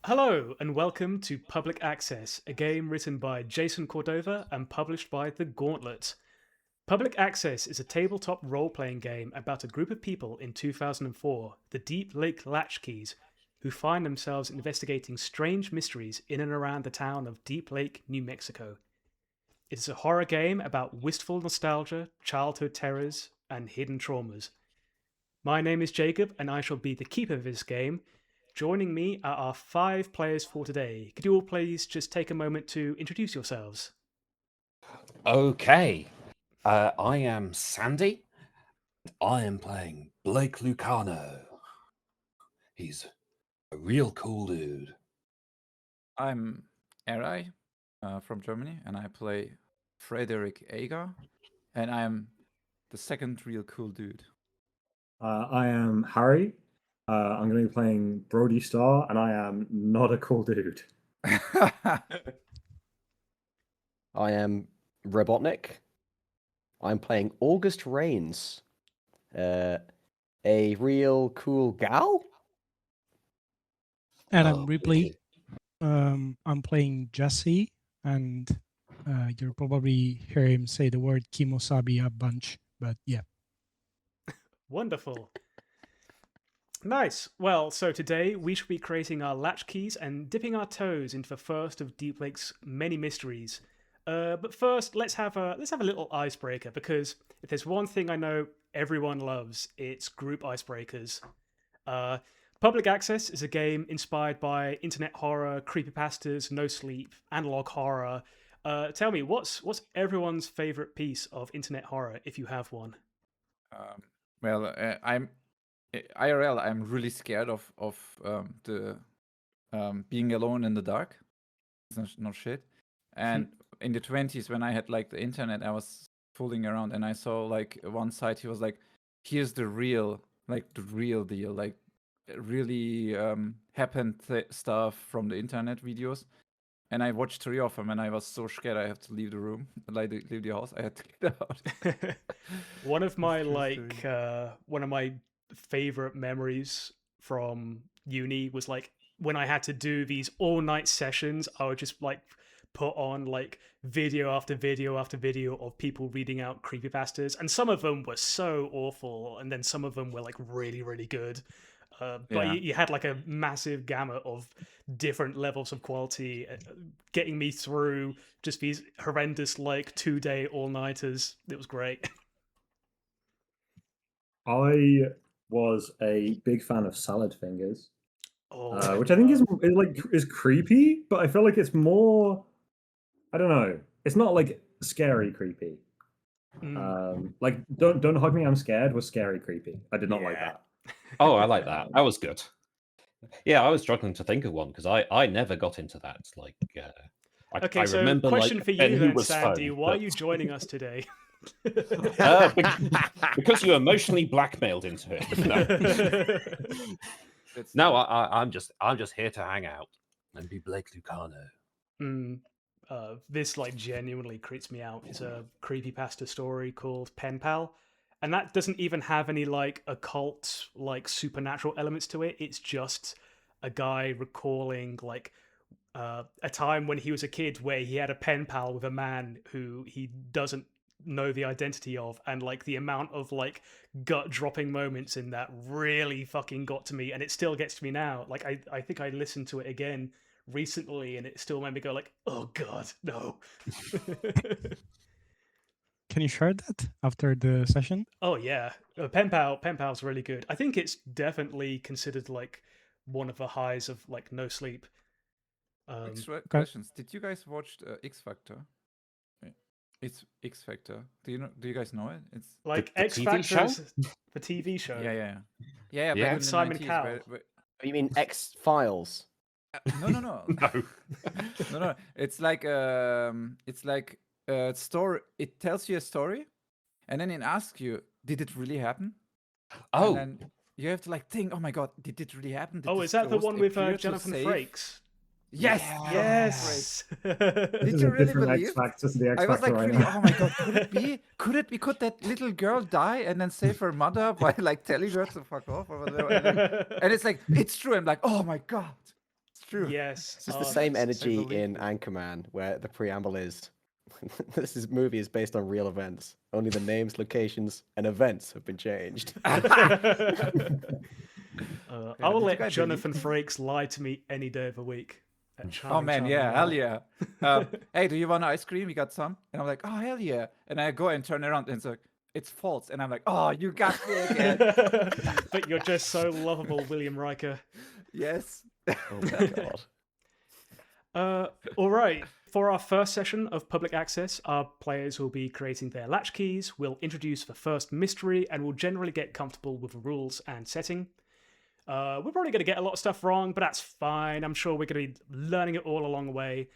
Hello, and welcome to Public Access, a game written by Jason Cordova and published by The Gauntlet. Public Access is a tabletop role playing game about a group of people in 2004, the Deep Lake Latchkeys, who find themselves investigating strange mysteries in and around the town of Deep Lake, New Mexico. It is a horror game about wistful nostalgia, childhood terrors, and hidden traumas. My name is Jacob, and I shall be the keeper of this game. Joining me are our 5 players for today. Could you all please just take a moment to introduce yourselves? Okay. I am Sandy. I am playing Blake Lucano. He's a real cool dude. I'm Erai from Germany, and I play Frederick Agar, and I'm the second real cool dude. I am Harry. I'm going to be playing Brody Starr, and I am not a cool dude. I am Robotnik. I'm playing August Rains, a real cool gal. And Oh, I'm Ripley. I'm playing Jesse, and you'll probably hear him say the word Kimosabi a bunch, but yeah. Wonderful. Nice. Well, so today we shall be creating our latchkeys and dipping our toes into the first of Deep Lake's many mysteries. But first, let's have a little icebreaker, because if there's one thing I know everyone loves, it's group icebreakers. Public Access is a game inspired by internet horror, creepypastas, no sleep, analog horror. Tell me, what's everyone's favorite piece of internet horror, if you have one? I'm IRL. I'm really scared of the being alone in the dark. It's not shit. And in the 20s, when I had like the internet, I was fooling around, and I saw like one site. He was like, "Here's the real deal, like really happened stuff from the internet videos." And I watched 3 of them, and I was so scared I have to leave the room, like leave the house. I had to get out. One of my True story. one of my favorite memories from uni was like when I had to do these all-night sessions. I would just like put on like video after video after video of people reading out creepypastas, and some of them were so awful, and then some of them were like really, really good. But Yeah. you had like a massive gamut of different levels of quality, getting me through just these horrendous like 2-day all-nighters. It was great. I was a big fan of Salad Fingers, Oh, which I think is creepy, but I feel like it's more. I don't know. It's not like scary creepy. Like don't hug me, I'm scared was scary creepy. I did not like Yeah. that. Oh, I like that. That was good. Yeah, I was struggling to think of one because I never got into that. Like, Okay, I so remember question like for Ben you Who then, Was Sandy. Fun, Why are but- you joining us today? because you emotionally blackmailed into it. No, I'm just here to hang out and be Blake Lucano. This like genuinely creeps me out. It's a creepypasta story called Pen Pal, and that doesn't even have any like occult, like supernatural elements to it. It's just a guy recalling like a time when he was a kid where he had a pen pal with a man who he doesn't know the identity of, and like the amount of like gut dropping moments in that really fucking got to me, and it still gets to me now. Like I think I listened to it again recently, and it still made me go like, oh god, no. Can you share that after the session? Oh yeah, Pen Pal's really good. I think it's definitely considered like one of the highs of like no sleep. Extra questions. Did you guys watch X Factor? It's X Factor. Do you guys know it? It's like the X TV Factor, show? the TV show. yeah. Yeah, Back in with the Simon 90s, Cowell. You mean X Files? No. No. No. It's like a story. It tells you a story, and then it asks you, "Did it really happen?" Oh, And then you have to like think, "Oh my god, did it really happen?" Did Oh, this is that the ghost one with appear to Jonathan save-" Frakes? Yes. Yes. This Did is you a really different believe? X Factor to the X I was Factor like, right really, now. oh my god, could it be? Could that little girl die and then save her mother by like telling her to fuck off or whatever? And it's like, it's true. I'm like, oh my god, it's true. Yes. It's just the same I energy believe in it. Anchorman, where the preamble is, movie is based on real events. Only the names, locations, and events have been changed. I will did you let guys Jonathan believe Frakes lie to me any day of the week. That Oh charming, man, charming yeah, man. hell yeah. Hey, do you want ice cream? You got some? And I'm like, oh hell yeah. And I go and turn around and it's like, it's false. And I'm like, oh, you got me again. But you're just so lovable, William Riker. Yes. Oh my god. All right. For our first session of public access, our players will be creating their latchkeys, we'll introduce the first mystery, and we'll generally get comfortable with the rules and setting. We're probably going to get a lot of stuff wrong, but that's fine. I'm sure we're going to be learning it all along the way.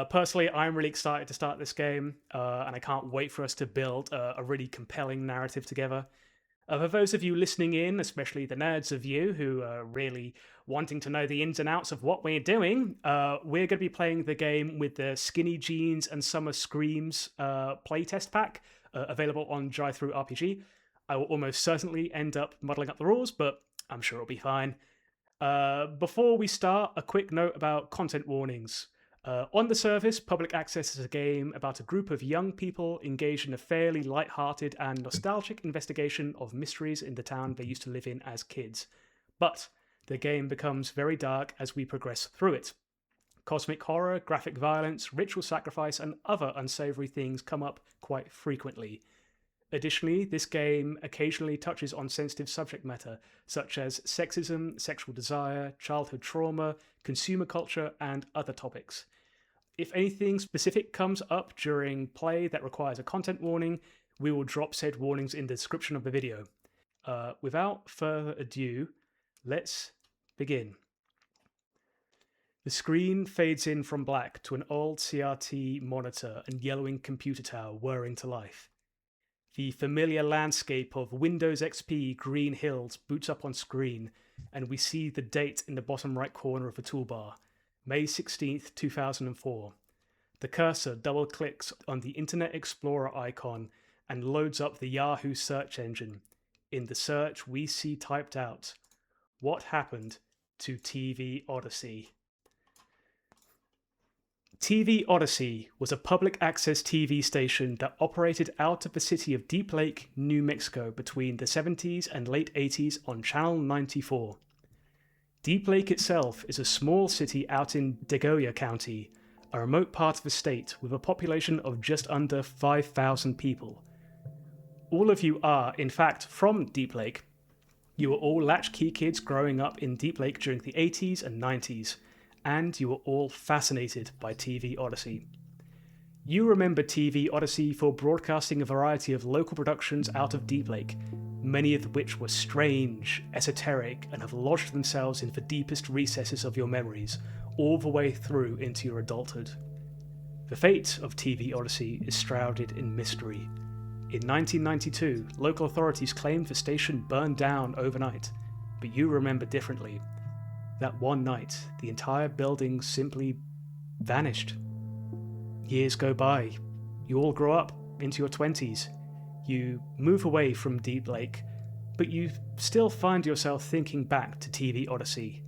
Personally, I'm really excited to start this game, and I can't wait for us to build a really compelling narrative together. For those of you listening in, especially the nerds of you who are really wanting to know the ins and outs of what we're doing, we're going to be playing the game with the Skinny Jeans and Summer Screams playtest pack available on Drive-Thru RPG. I will almost certainly end up muddling up the rules, but I'm sure it'll be fine. Before we start, a quick note about content warnings. On the surface, Public Access is a game about a group of young people engaged in a fairly light-hearted and nostalgic investigation of mysteries in the town they used to live in as kids. But the game becomes very dark as we progress through it. Cosmic horror, graphic violence, ritual sacrifice, and other unsavory things come up quite frequently. Additionally, this game occasionally touches on sensitive subject matter, such as sexism, sexual desire, childhood trauma, consumer culture, and other topics. If anything specific comes up during play that requires a content warning, we will drop said warnings in the description of the video. Without further ado, let's begin. The screen fades in from black to an old CRT monitor and yellowing computer tower whirring to life. The familiar landscape of Windows XP Green Hills boots up on screen, and we see the date in the bottom right corner of the toolbar, May 16th, 2004. The cursor double-clicks on the Internet Explorer icon and loads up the Yahoo search engine. In the search, we see typed out, "What happened to TV Odyssey?" TV Odyssey was a public access TV station that operated out of the city of Deep Lake, New Mexico between the 70s and late 80s on Channel 94. Deep Lake itself is a small city out in Degoya County, a remote part of the state with a population of just under 5,000 people. All of you are, in fact, from Deep Lake. You were all latchkey kids growing up in Deep Lake during the 80s and 90s, and you were all fascinated by TV Odyssey. You remember TV Odyssey for broadcasting a variety of local productions out of Deep Lake, many of which were strange, esoteric, and have lodged themselves in the deepest recesses of your memories, all the way through into your adulthood. The fate of TV Odyssey is shrouded in mystery. In 1992, local authorities claimed the station burned down overnight, but you remember differently. That one night, the entire building simply vanished. Years go by. You all grow up into your 20s. You move away from Deep Lake, but you still find yourself thinking back to TV Odyssey.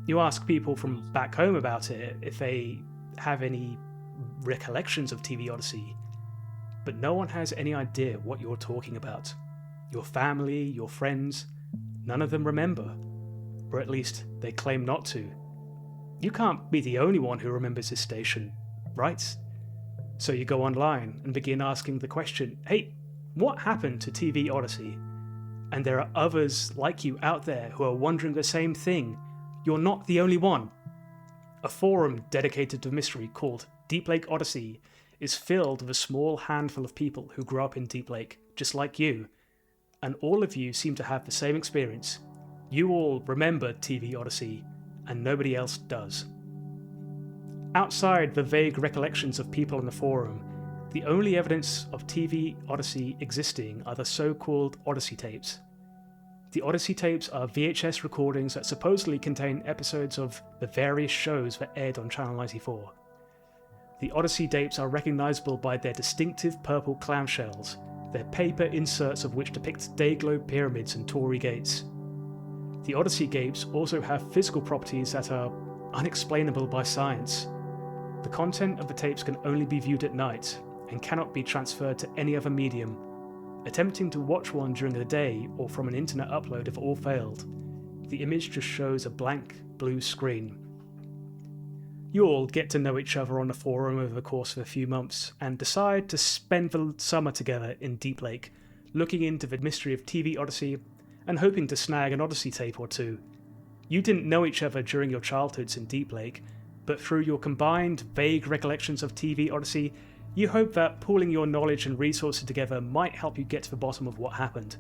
You ask people from back home about it if they have any recollections of TV Odyssey, but no one has any idea what you're talking about. Your family, your friends, none of them remember, or at least they claim not to. You can't be the only one who remembers this station, right? So you go online and begin asking the question, hey, what happened to TV Odyssey? And there are others like you out there who are wondering the same thing. You're not the only one. A forum dedicated to mystery called Deep Lake Odyssey is filled with a small handful of people who grew up in Deep Lake, just like you. And all of you seem to have the same experience. You all remember TV Odyssey, and nobody else does. Outside the vague recollections of people on the forum, the only evidence of TV Odyssey existing are the so-called Odyssey tapes. The Odyssey tapes are VHS recordings that supposedly contain episodes of the various shows that aired on Channel 94. The Odyssey tapes are recognizable by their distinctive purple clamshells, their paper inserts of which depict day-globe pyramids and Torii gates. The Odyssey tapes also have physical properties that are unexplainable by science. The content of the tapes can only be viewed at night and cannot be transferred to any other medium. Attempting to watch one during the day or from an internet upload have all failed. The image just shows a blank blue screen. You all get to know each other on the forum over the course of a few months and decide to spend the summer together in Deep Lake, looking into the mystery of TV Odyssey and hoping to snag an Odyssey tape or two. You didn't know each other during your childhoods in Deep Lake, but through your combined vague recollections of TV Odyssey, you hope that pooling your knowledge and resources together might help you get to the bottom of what happened.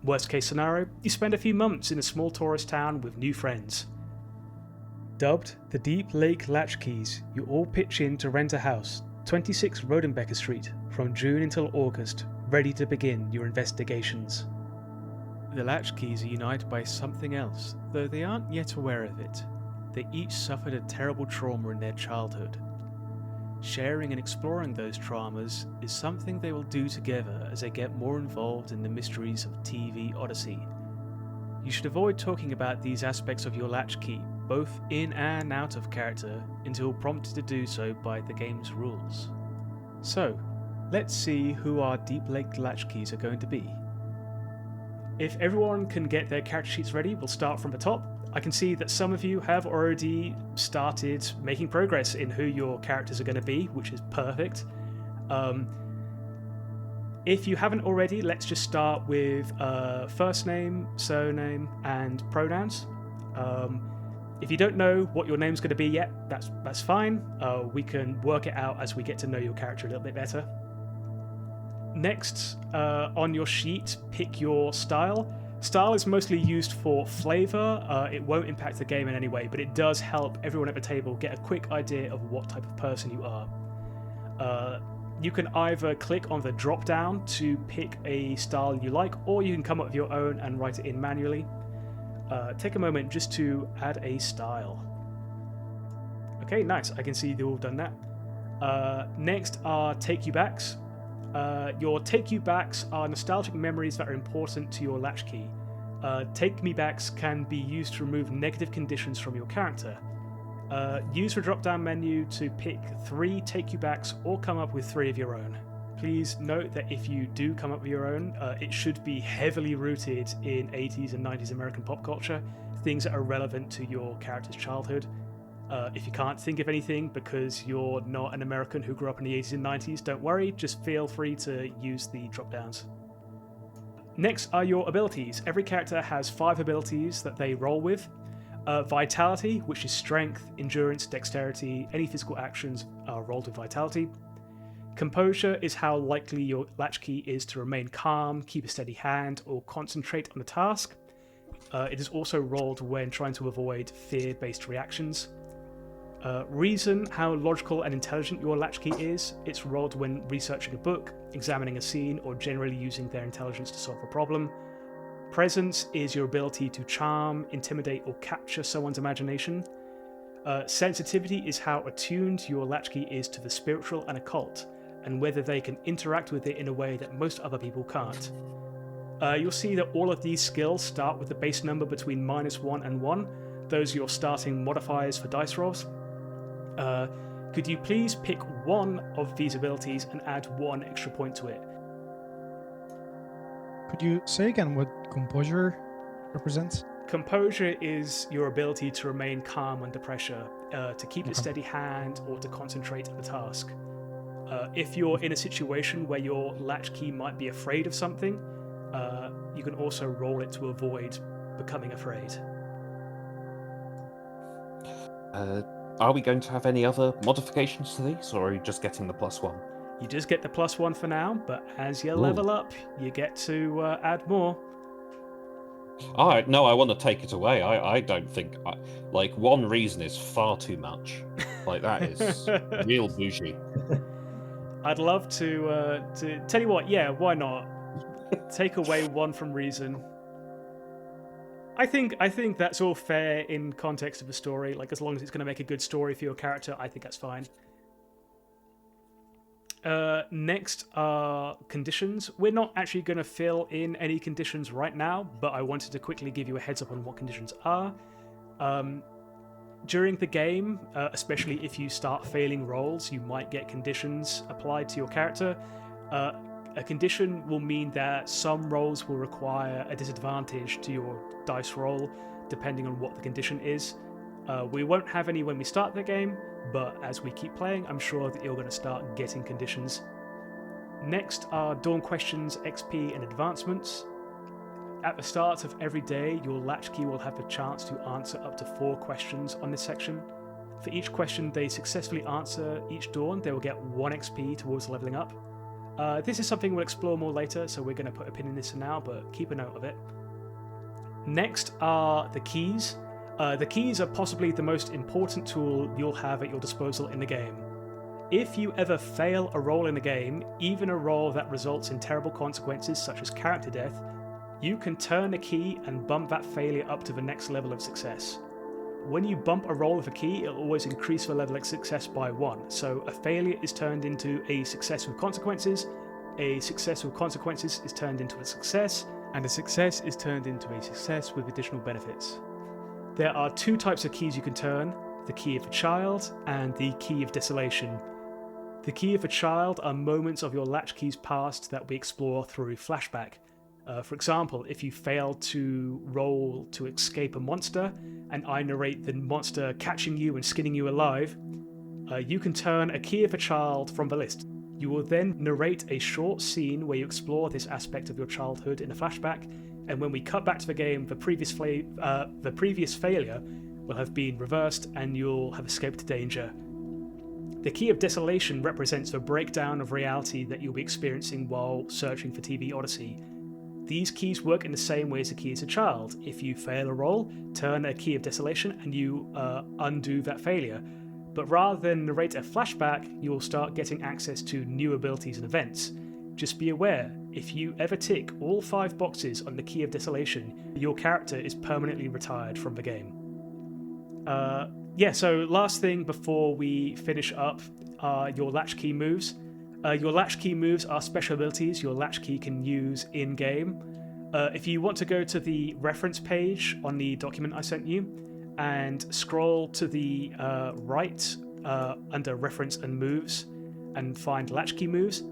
Worst case scenario, you spend a few months in a small tourist town with new friends. Dubbed the Deep Lake Latchkeys, you all pitch in to rent a house, 26 Rodenbecker Street, from June until August, ready to begin your investigations. The Latchkeys are united by something else, though they aren't yet aware of it. They each suffered a terrible trauma in their childhood. Sharing and exploring those traumas is something they will do together as they get more involved in the mysteries of TV Odyssey. You should avoid talking about these aspects of your latchkey, both in and out of character, until prompted to do so by the game's rules. So, let's see who our Deep Lake Latchkeys are going to be. If everyone can get their character sheets ready, we'll start from the top. I can see that some of you have already started making progress in who your characters are going to be, which is perfect. If you haven't already, let's just start with first name, surname, and pronouns. If you don't know what your name's going to be yet, that's fine. We can work it out as we get to know your character a little bit better. Next, on your sheet, pick your style. Style is mostly used for flavor. It won't impact the game in any way, but it does help everyone at the table get a quick idea of what type of person you are. You can either click on the drop down to pick a style you like, or you can come up with your own and write it in manually. Take a moment just to add a style. Okay, nice. I can see you've all done that. Next are take you backs. Your take you backs are nostalgic memories that are important to your latchkey. Take me backs can be used to remove negative conditions from your character. Use the drop down menu to pick 3 take you backs or come up with 3 of your own. Please note that if you do come up with your own, it should be heavily rooted in 80s and 90s American pop culture, things that are relevant to your character's childhood. If you can't think of anything because you're not an American who grew up in the 80s and 90s, don't worry, just feel free to use the drop downs. Next are your abilities. Every character has 5 abilities that they roll with. Vitality, which is strength, endurance, dexterity, any physical actions are rolled with vitality. Composure is how likely your latchkey is to remain calm, keep a steady hand, or concentrate on a task. It is also rolled when trying to avoid fear-based reactions. Reason, how logical and intelligent your latchkey is. It's rolled when researching a book, examining a scene, or generally using their intelligence to solve a problem. Presence is your ability to charm, intimidate, or capture someone's imagination. Sensitivity is how attuned your latchkey is to the spiritual and occult, and whether they can interact with it in a way that most other people can't. You'll see that all of these skills start with the base number between -1 and 1. Those are your starting modifiers for dice rolls. Could you please pick one of these abilities and add 1 extra point to it? Could you say again what composure represents? Composure is your ability to remain calm under pressure, to keep a Okay. steady hand, or to concentrate on the task. If you're in a situation where your latchkey might be afraid of something, you can also roll it to avoid becoming afraid. Are we going to have any other modifications to these, or are you just getting the +1? You just get the +1 for now, but as you Ooh. level up, you get to add more. No, I want to take it away. I don't think... 1 reason is far too much. That is real bougie. I'd love to tell you what, yeah, why not? Take away 1 from reason. I think that's all fair in context of the story. As long as it's going to make a good story for your character, I think that's fine. Next are conditions. We're not actually going to fill in any conditions right now, but I wanted to quickly give you a heads up on what conditions are. During the game, especially if you start failing rolls, you might get conditions applied to your character. A condition will mean that some rolls will require a disadvantage to your dice roll, depending on what the condition is. We won't have any when we start the game, but as we keep playing, I'm sure that you're going to start getting conditions. Next are Dawn Questions, XP, and Advancements. At the start of every day, your latchkey will have the chance to answer up to 4 questions on this section. For each question they successfully answer each dawn, they will get 1 XP towards leveling up. This is something we'll explore more later, so we're going to put a pin in this for now, but keep a note of it. Next are the keys. The keys are possibly the most important tool you'll have at your disposal in the game. If you ever fail a roll in the game, even a roll that results in terrible consequences such as character death, you can turn a key and bump that failure up to the next level of success. When you bump a roll with a key, it'll always increase the level of success by 1, so a failure is turned into a success with consequences, a success with consequences is turned into a success, and a success is turned into a success with additional benefits. There are 2 types of keys you can turn, the Key of a Child and the Key of Desolation. The Key of a Child are moments of your latchkey's past that we explore through flashback. For example, if you fail to roll to escape a monster, and I narrate the monster catching you and skinning you alive, you can turn a Key of a Child from the list. You will then narrate a short scene where you explore this aspect of your childhood in a flashback, and when we cut back to the game, the previous failure will have been reversed and you'll have escaped danger. The Key of Desolation represents the breakdown of reality that you'll be experiencing while searching for TV Odyssey. These keys work in the same way as a Key as a Child. If you fail a roll, turn a Key of Desolation and you undo that failure. But rather than narrate a flashback, you will start getting access to new abilities and events. Just be aware, if you ever tick all 5 boxes on the Key of Desolation, your character is permanently retired from the game. So last thing before we finish up are your latchkey moves. Your latchkey moves are special abilities your latchkey can use in-game. If you want to go to the reference page on the document I sent you and scroll to the right under reference and moves and find latchkey moves,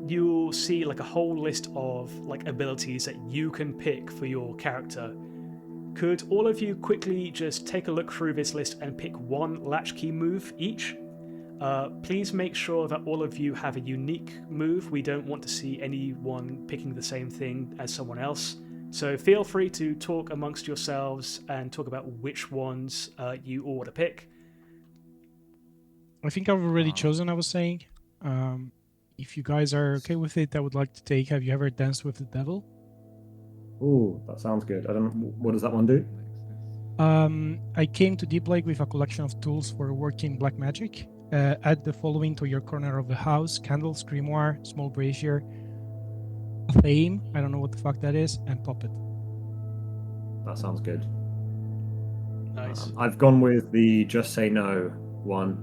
you'll see like a whole list of like abilities that you can pick for your character. Could all of you quickly just take a look through this list and pick 1 latchkey move each? Please make sure that all of you have a unique move. We don't want to see anyone picking the same thing as someone else. So feel free to talk amongst yourselves and talk about which ones you ought to pick. I think I've already chosen, I was saying. If you guys are okay with it, I would like to take Have You Ever Danced with the Devil? Ooh, that sounds good. I don't know, what does that one do? I came to Deep Lake with a collection of tools for working black magic. Add the following to your corner of the house: candles, grimoire, small brazier, a flame, I don't know what the fuck that is, and puppet. That sounds good. Nice. I've gone with the Just Say No one,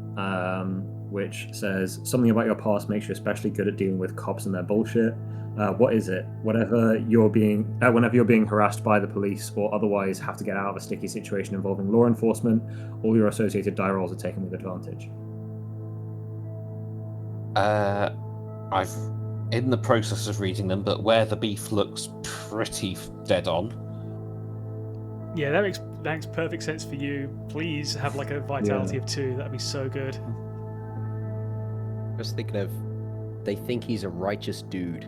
which says something about your past makes you especially good at dealing with cops and their bullshit. What is it? Whenever you're being harassed by the police or otherwise have to get out of a sticky situation involving law enforcement, all your associated die rolls are taken with advantage. I've in the process of reading them, but Where the Beef looks pretty dead on. Yeah, that makes perfect sense for you. Please have like a vitality of 2. That'd be so good. I was thinking of, they think he's a righteous dude.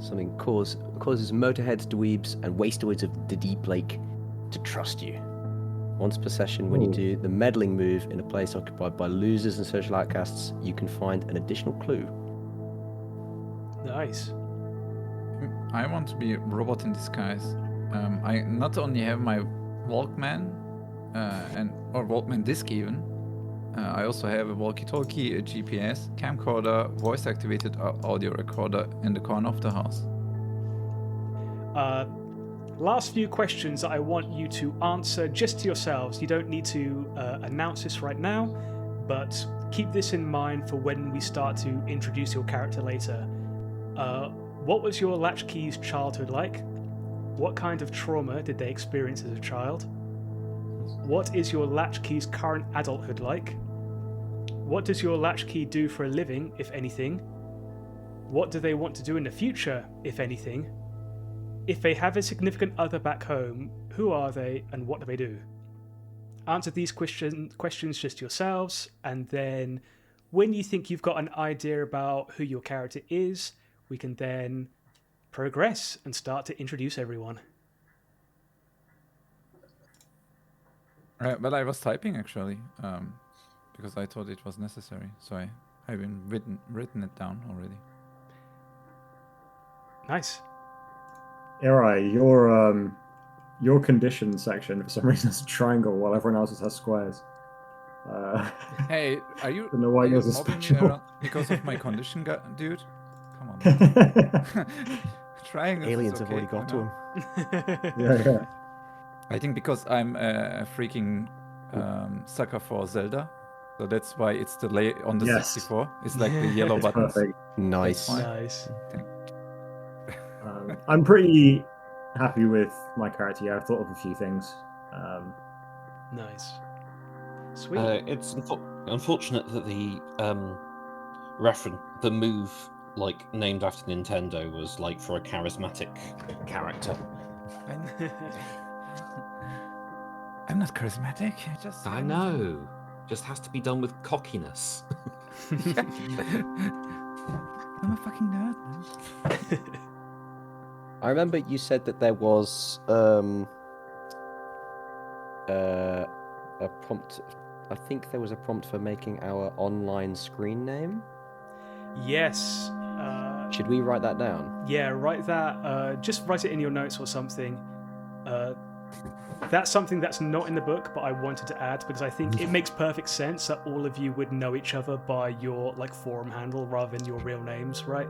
Something causes motorheads, dweebs, and wastoids of the Deep Lake to trust you. Once per session, when you do the meddling move in a place occupied by losers and social outcasts, you can find an additional clue. Nice. I want to be a robot in disguise. I not only have my Walkman or Walkman disc even. I also have a walkie-talkie, a GPS, camcorder, voice-activated audio recorder in the corner of the house. Last few questions that I want you to answer just to yourselves. You don't need to announce this right now, but keep this in mind for when we start to introduce your character later. What was your latchkey's childhood like? What kind of trauma did they experience as a child? What is your latchkey's current adulthood like? What does your latchkey do for a living, if anything? What do they want to do in the future, if anything? If they have a significant other back home, who are they and what do they do? Answer these questions just yourselves, and then when you think you've got an idea about who your character is, we can then progress and start to introduce everyone. Well, I was typing actually, because I thought it was necessary. So I've been written it down already. Nice. Eri, your condition section for some reason is a triangle while everyone else's has squares. Hey, are you, don't know why are you yours is mobbing me special. around because of my condition, dude? Come on. Man. Triangles is Aliens have okay, already got to him. Yeah. I think because I'm a freaking sucker for Zelda, so that's why it's the on the Yes. 64. It's like the yellow It's buttons. perfect. Nice. fine. Nice. I'm pretty happy with my character. Yeah, I've thought of a few things. Nice. Sweet. It's unfortunate that the the move like named after Nintendo was like for a charismatic character. I'm not charismatic. I know. Just has to be done with cockiness. I'm a fucking nerd, man. I remember you said that there was a prompt. I think there was a prompt for making our online screen name. Yes. Should we write that down? Yeah, write that. Just write it in your notes or something. That's something that's not in the book, but I wanted to add because I think it makes perfect sense that all of you would know each other by your like forum handle rather than your real names, right?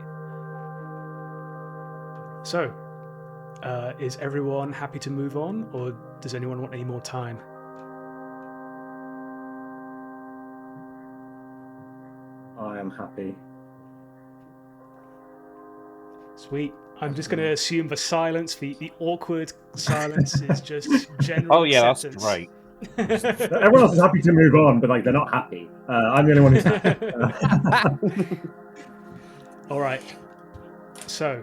So, is everyone happy to move on, or does anyone want any more time? I am happy. Sweet. I'm just going to assume the silence, the awkward silence is just general Oh yeah, that's acceptance. great. Everyone else is happy to move on, but like they're not happy. I'm the only one who's happy. All right. So,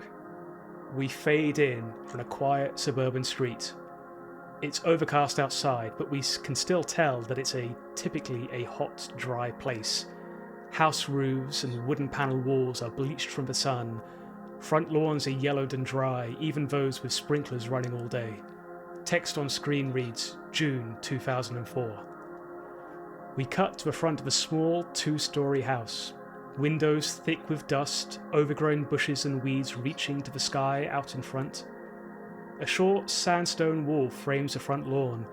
we fade in on a quiet suburban street. It's overcast outside, but we can still tell that it's typically a hot, dry place. House roofs and wooden panel walls are bleached from the sun. Front lawns are yellowed and dry, even those with sprinklers running all day. Text on screen reads, June 2004. We cut to the front of a small, two-story house. Windows thick with dust, overgrown bushes and weeds reaching to the sky out in front. A short sandstone wall frames the front lawn,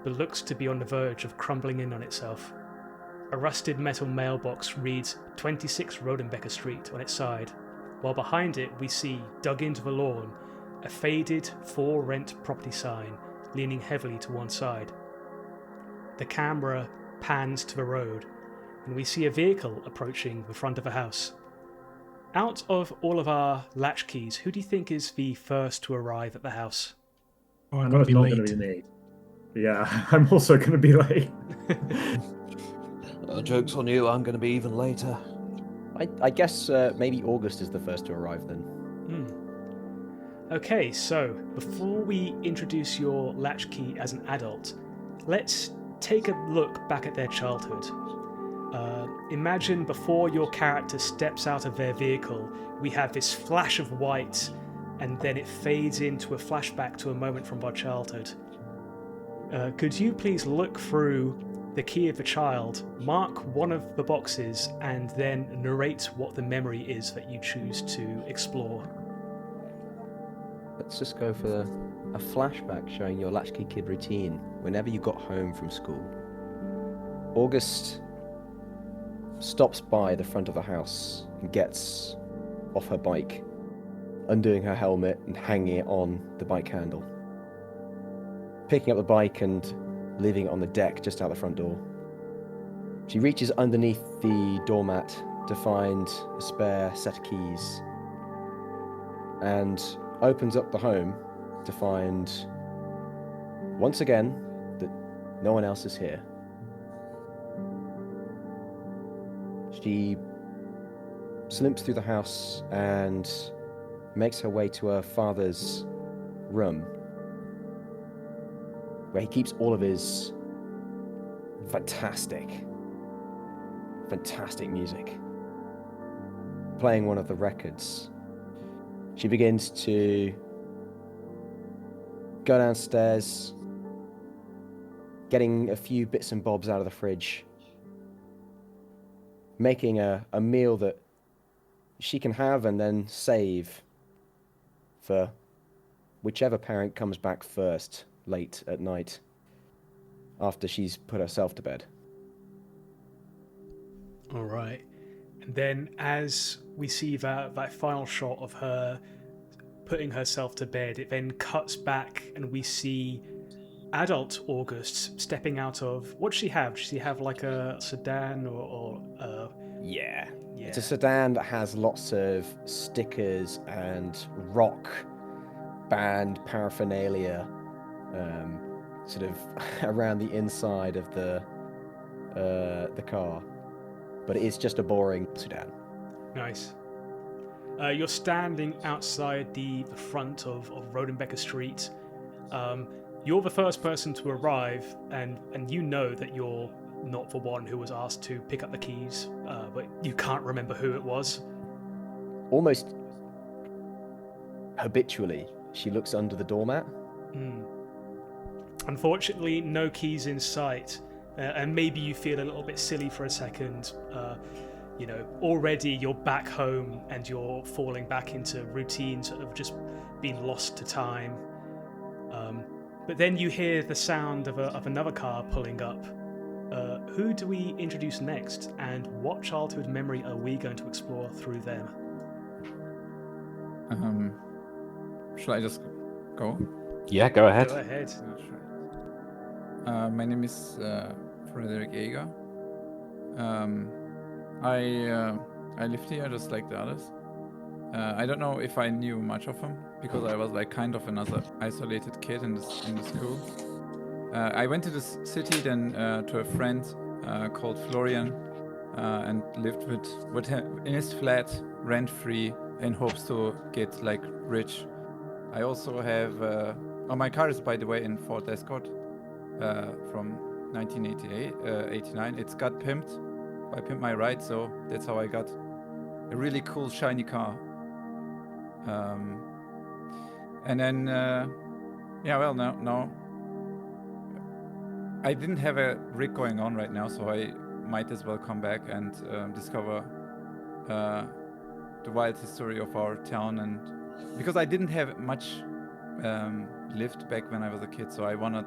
but looks to be on the verge of crumbling in on itself. A rusted metal mailbox reads 26 Rodenbecker Street on its side, while behind it we see, dug into the lawn, a faded for-rent property sign leaning heavily to one side. The camera pans to the road, and we see a vehicle approaching the front of a house. Out of all of our latchkeys, who do you think is the first to arrive at the house? Oh, I I'm know gonna it's be not late. going to be me. Yeah, I'm also going to be late. Joke's on you, I'm going to be even later. I guess maybe August is the first to arrive then. Okay, so before we introduce your latchkey as an adult, let's take a look back at their childhood. Imagine before your character steps out of their vehicle, we have this flash of white, and then it fades into a flashback to a moment from our childhood. Could you please look through the key of the child, mark one of the boxes, and then narrate what the memory is that you choose to explore? Let's just go for a flashback showing your latchkey kid routine whenever you got home from school. August stops by the front of the house and gets off her bike, undoing her helmet and hanging it on the bike handle. Picking up the bike and leaving it on the deck just out the front door. She reaches underneath the doormat to find a spare set of keys and opens up the home to find, once again, that No one else is here. She slimps through the house and makes her way to her father's room, where he keeps all of his fantastic music, playing one of the records. She begins to go downstairs, getting a few bits and bobs out of the fridge, making a meal that she can have and then save for whichever parent comes back first late at night after she's put herself to bed. All right. And then as we see that final shot of her putting herself to bed, it then cuts back and we see adult August stepping out of... What does she have? Does she have like a sedan or Yeah. Yeah. It's a sedan that has lots of stickers and rock band paraphernalia sort of around the inside of the car. But it is just a boring sedan. Nice. You're standing outside the front of Rodenbecker Street. You're the first person to arrive, and you know that you're not the one who was asked to pick up the keys, but you can't remember who it was. Almost habitually, she looks under the doormat. Unfortunately, no keys in sight, and maybe you feel a little bit silly for a second. You know, already you're back home and you're falling back into routines that have just been lost to time. But then you hear the sound of another car pulling up. Who do we introduce next, and what childhood memory are we going to explore through them? Shall I just go? Yeah, go ahead. Go ahead. Sure. My name is Frederick Eger. I lived here just like the others. I don't know if I knew much of him because I was like kind of another isolated kid in the school. I went to this city then to a friend called Florian and lived with him in his flat rent free in hopes to get like rich. I also have my car is by the way in Ford Escort from 1989. It's got pimped. I pimped my ride, so that's how I got a really cool shiny car. And then no. I didn't have a rig going on right now, so I might as well come back and discover the wild history of our town, and because I didn't have much lived back when I was a kid, so I wanna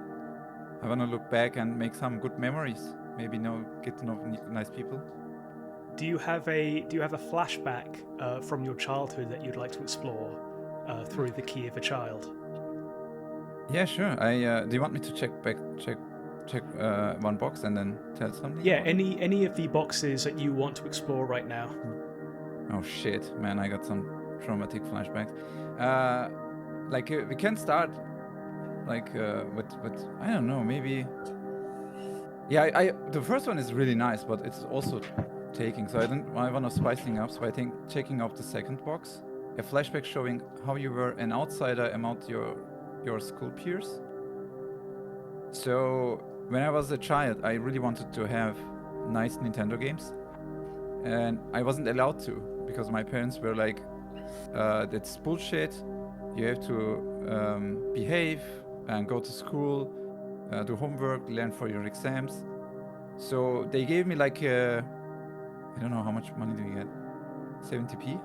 look back and make some good memories. Maybe get to know nice people. Do you have a flashback from your childhood that you'd like to explore through the key of a child? Yeah, sure. Do you want me to check one box and then tell something? Yeah, any of the boxes that you want to explore right now. Oh shit, man! I got some traumatic flashbacks. We can start with I don't know, maybe. Yeah, the first one is really nice, but it's also taking. So I want to spice things up. So I think checking out the second box, a flashback showing how you were an outsider among your school peers. So when I was a child, I really wanted to have nice Nintendo games, and I wasn't allowed to because my parents were like, "That's bullshit. You have to behave and go to school." Do homework, learn for your exams. So they gave me like I don't know how much money do you get, 70p,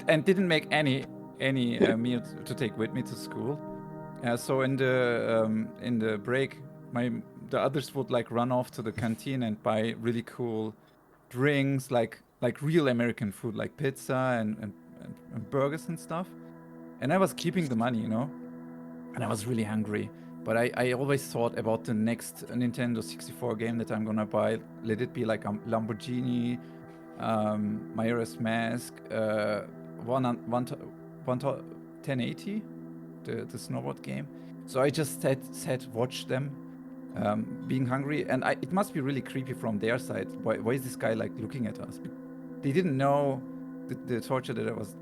and didn't make any meal to take with me to school. So in the break, the others would like run off to the canteen and buy really cool drinks, like real American food, like pizza and burgers and stuff. And I was keeping the money, you know. And I was really hungry, but I always thought about the next Nintendo 64 game that I'm gonna buy. Let it be like a Lamborghini, Majora's Mask, 1080, the snowboard game. So I just sat watched them being hungry, and it must be really creepy from their side. Why is this guy like looking at us? They didn't know the torture that I was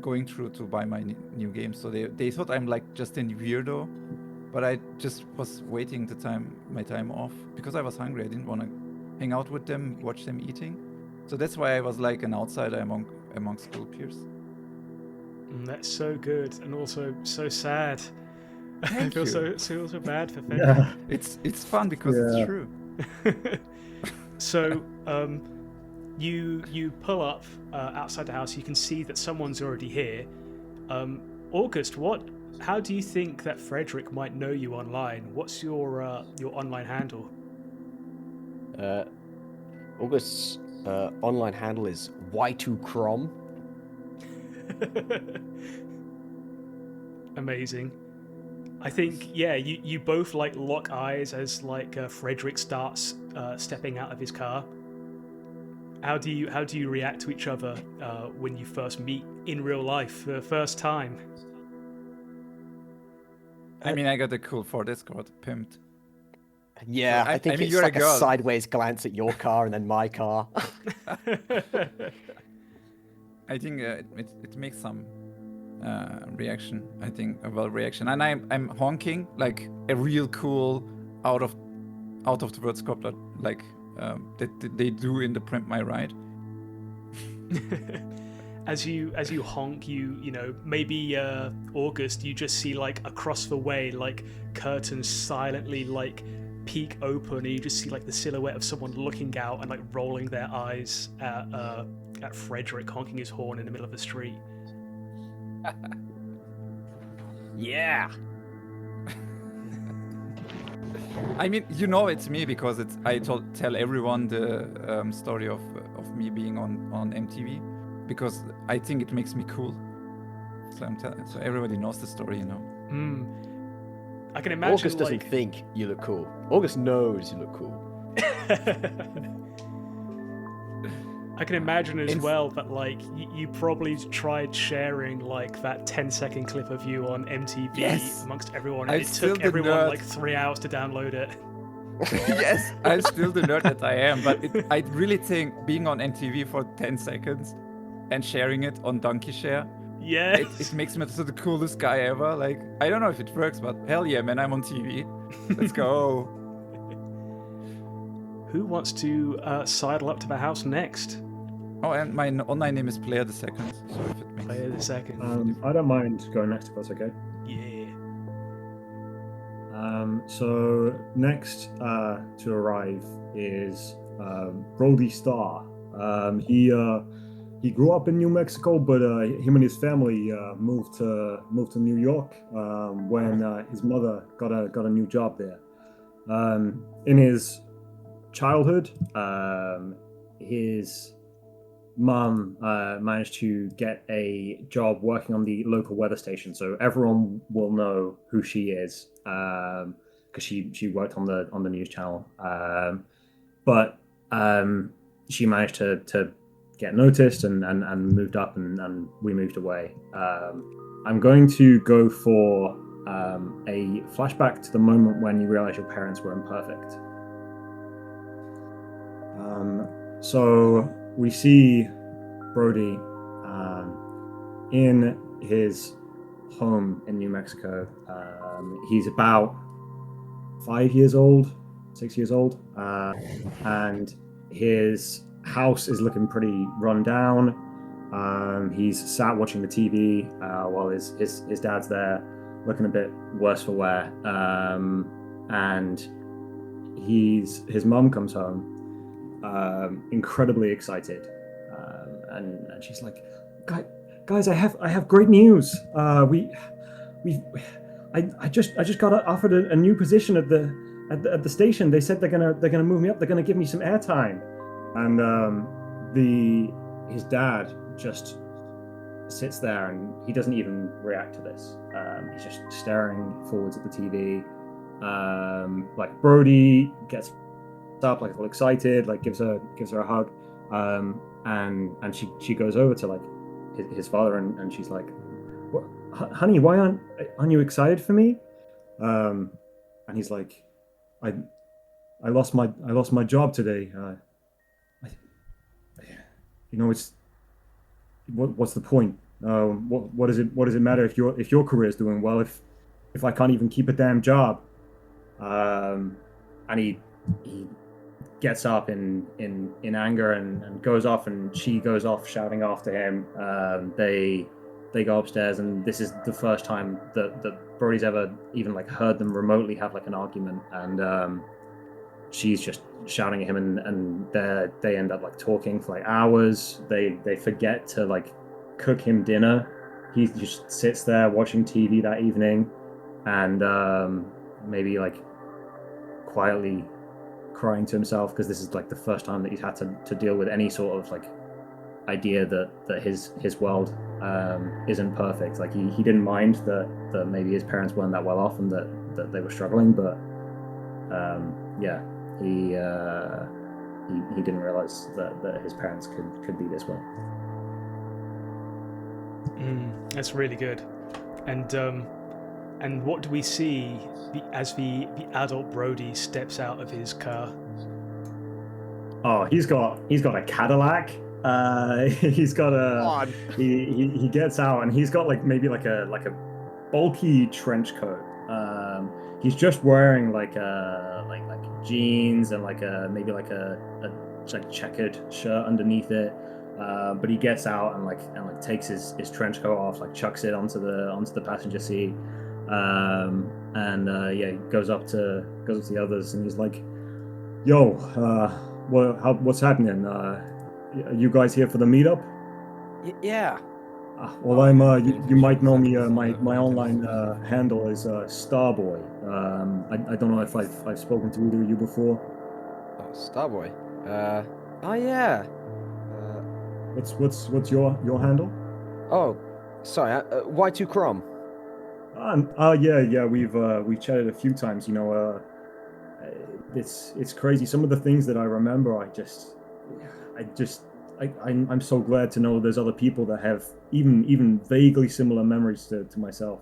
going through to buy my new game, so they thought I'm like just a weirdo. But I just was waiting my time off because I was hungry. I didn't want to hang out with them, watch them eating. So that's why I was like an outsider among school peers. That's so good and also so sad. I Thank feel you. so bad for Fendi. Yeah. It's fun because it's true. So you pull up outside the house. You can see that someone's already here. August, how do you think that Frederick might know you online? What's your online handle? August's online handle is Y2Crom. Amazing. I think, yeah, you both like lock eyes as like Frederick starts stepping out of his car. How do you react to each other when you first meet in real life for the first time? I mean, I got a cool Ford Escort pimped. Yeah, So I think mean, it's you're like a girl. sideways glance at your car and then my car. I think it makes some reaction. I think a reaction, and I'm honking like a real cool out of the word sculptor like that they do in the Print My Ride. As you honk, you know, maybe August, you just see like across the way like curtains silently like peek open, and you just see like the silhouette of someone looking out and like rolling their eyes at Frederick honking his horn in the middle of the street. Yeah. I mean, you know, it's me because I tell everyone the story of me being on MTV because I think it makes me cool. So everybody knows the story, you know. I can imagine. August doesn't think you look cool. August knows you look cool. I can imagine as well that like you probably tried sharing like that 10-second clip of you on MTV amongst everyone. And it took everyone like 3 hours to download it. Yes, I'm still the nerd that I am, but I really think being on MTV for 10 seconds and sharing it on Donkey Share, it makes me the coolest guy ever. Like, I don't know if it works, but hell yeah, man, I'm on TV. Let's go. Who wants to sidle up to the house next? Oh, and my online name is Player the Second. So if it makes Player the Second. I don't mind going next if that's okay. Yeah. So next to arrive is Brody Starr. He grew up in New Mexico, but him and his family moved to New York when his mother got a new job there. In his childhood, his mom managed to get a job working on the local weather station, so everyone will know who she is because she worked on the news channel. But she managed to get noticed and moved up, and we moved away. I'm going to go for a flashback to the moment when you realize your parents were imperfect. So we see Brody in his home in New Mexico. He's about 5 years old, 6 years old, and his house is looking pretty run down. He's sat watching the TV while his dad's there, looking a bit worse for wear. And his mum comes home, incredibly excited, and she's like, "Guys, I have great news. I just got offered a new position at the station. They said they're gonna move me up. They're gonna give me some airtime." And his dad just sits there and he doesn't even react to this. He's just staring forwards at the TV. Like Brody gets up, like all excited, like gives her a hug, and she goes over to like his father and she's like, "What, honey? Why aren't you excited for me?" And he's like, I lost my job today. It's what's the point? What does it matter if your career is doing well if I can't even keep a damn job? And he gets up in anger and goes off, and she goes off shouting after him. They go upstairs, and this is the first time that Brody's ever even like heard them remotely have like an argument, and she's just shouting at him, and they end up like talking for like hours. They forget to like cook him dinner. He just sits there watching TV that evening, and maybe like quietly crying to himself, because this is like the first time that he's had to deal with any sort of like idea that his world isn't perfect. Like he didn't mind that maybe his parents weren't that well off and that they were struggling, but he didn't realize that his parents could be this way. That's really good. And what do we see as the adult Brody steps out of his car? Oh, he's got a Cadillac. He's got a he gets out, and he's got like maybe like a bulky trench coat. He's just wearing like jeans and like a checkered shirt underneath it. But he gets out and takes his trench coat off, like chucks it onto the passenger seat. He goes up to the others, and he's like, "Yo, what's happening? Are you guys here for the meetup?" Yeah. Well, I'm. You might know me. My online handle is Starboy. I don't know if I've spoken to either of you before. Oh, Starboy. Oh yeah. What's your handle? Oh, sorry. Y2 Chrome. Yeah. We've chatted a few times. It's crazy. Some of the things that I remember, I'm so glad to know there's other people that have even vaguely similar memories to myself.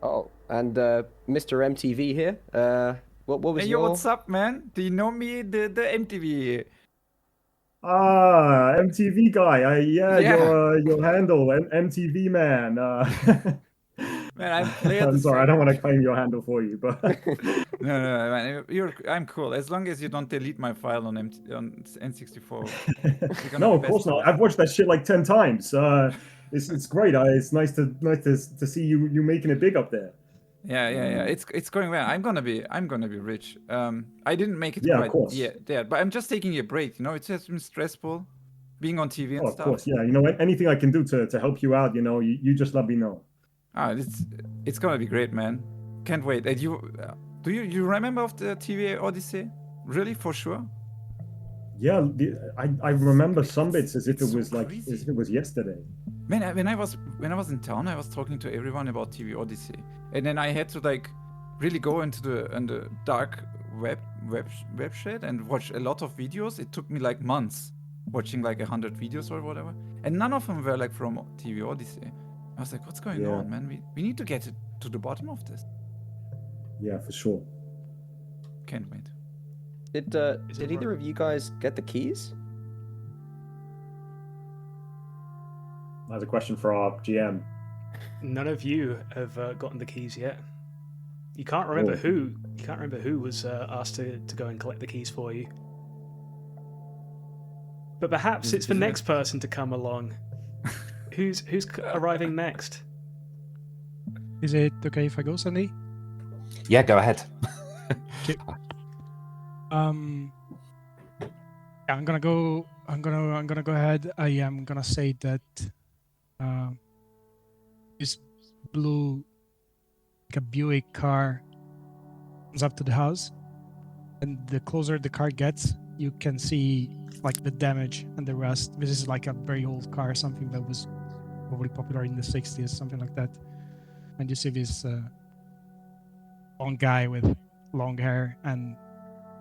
Oh, and Mr. MTV here. What was Hey, your? yo, what's up, man? Do you know me, the MTV? MTV guy. Yeah. Your handle, MTV man. Man, I played. I'm sorry, I don't want to claim your handle for you, but No, man, I'm cool. As long as you don't delete my file on N64. no, of course not. I've watched that shit like 10 times. It's great. It's nice to see you making it big up there. Yeah. It's going well. I'm gonna be rich. I didn't make it of course. there, but I'm just taking a break. It has been stressful being on TV and of stuff. Course, yeah. Anything I can do to help you out, you just let me know. It's gonna be great, man. Can't wait. And you remember of the TV Odyssey? Really, for sure? Yeah, I remember some bits as if it was crazy. as if it was yesterday. Man, when I was in town, I was talking to everyone about TV Odyssey, and then I had to like really go into the dark web shit and watch a lot of videos. It took me like months watching like 100 videos or whatever, and none of them were like from TV Odyssey. I was like, what's going on, man? We need to get to the bottom of this. Yeah, for sure. Can't wait. Did either of you guys get the keys? That's a question for our GM. None of you have gotten the keys yet. You can't remember who. You can't remember who was asked to go and collect the keys for you. But perhaps it's the next person to come along. Who's arriving next? Is it okay if I go, Sandy? Yeah, go ahead. Okay. I'm gonna go ahead. I am gonna say that this blue, like a Buick car, comes up to the house, and the closer the car gets, you can see like the damage and the rust. This is like a very old car, something that was probably popular in the 60s, something like that. And you see this long guy with long hair and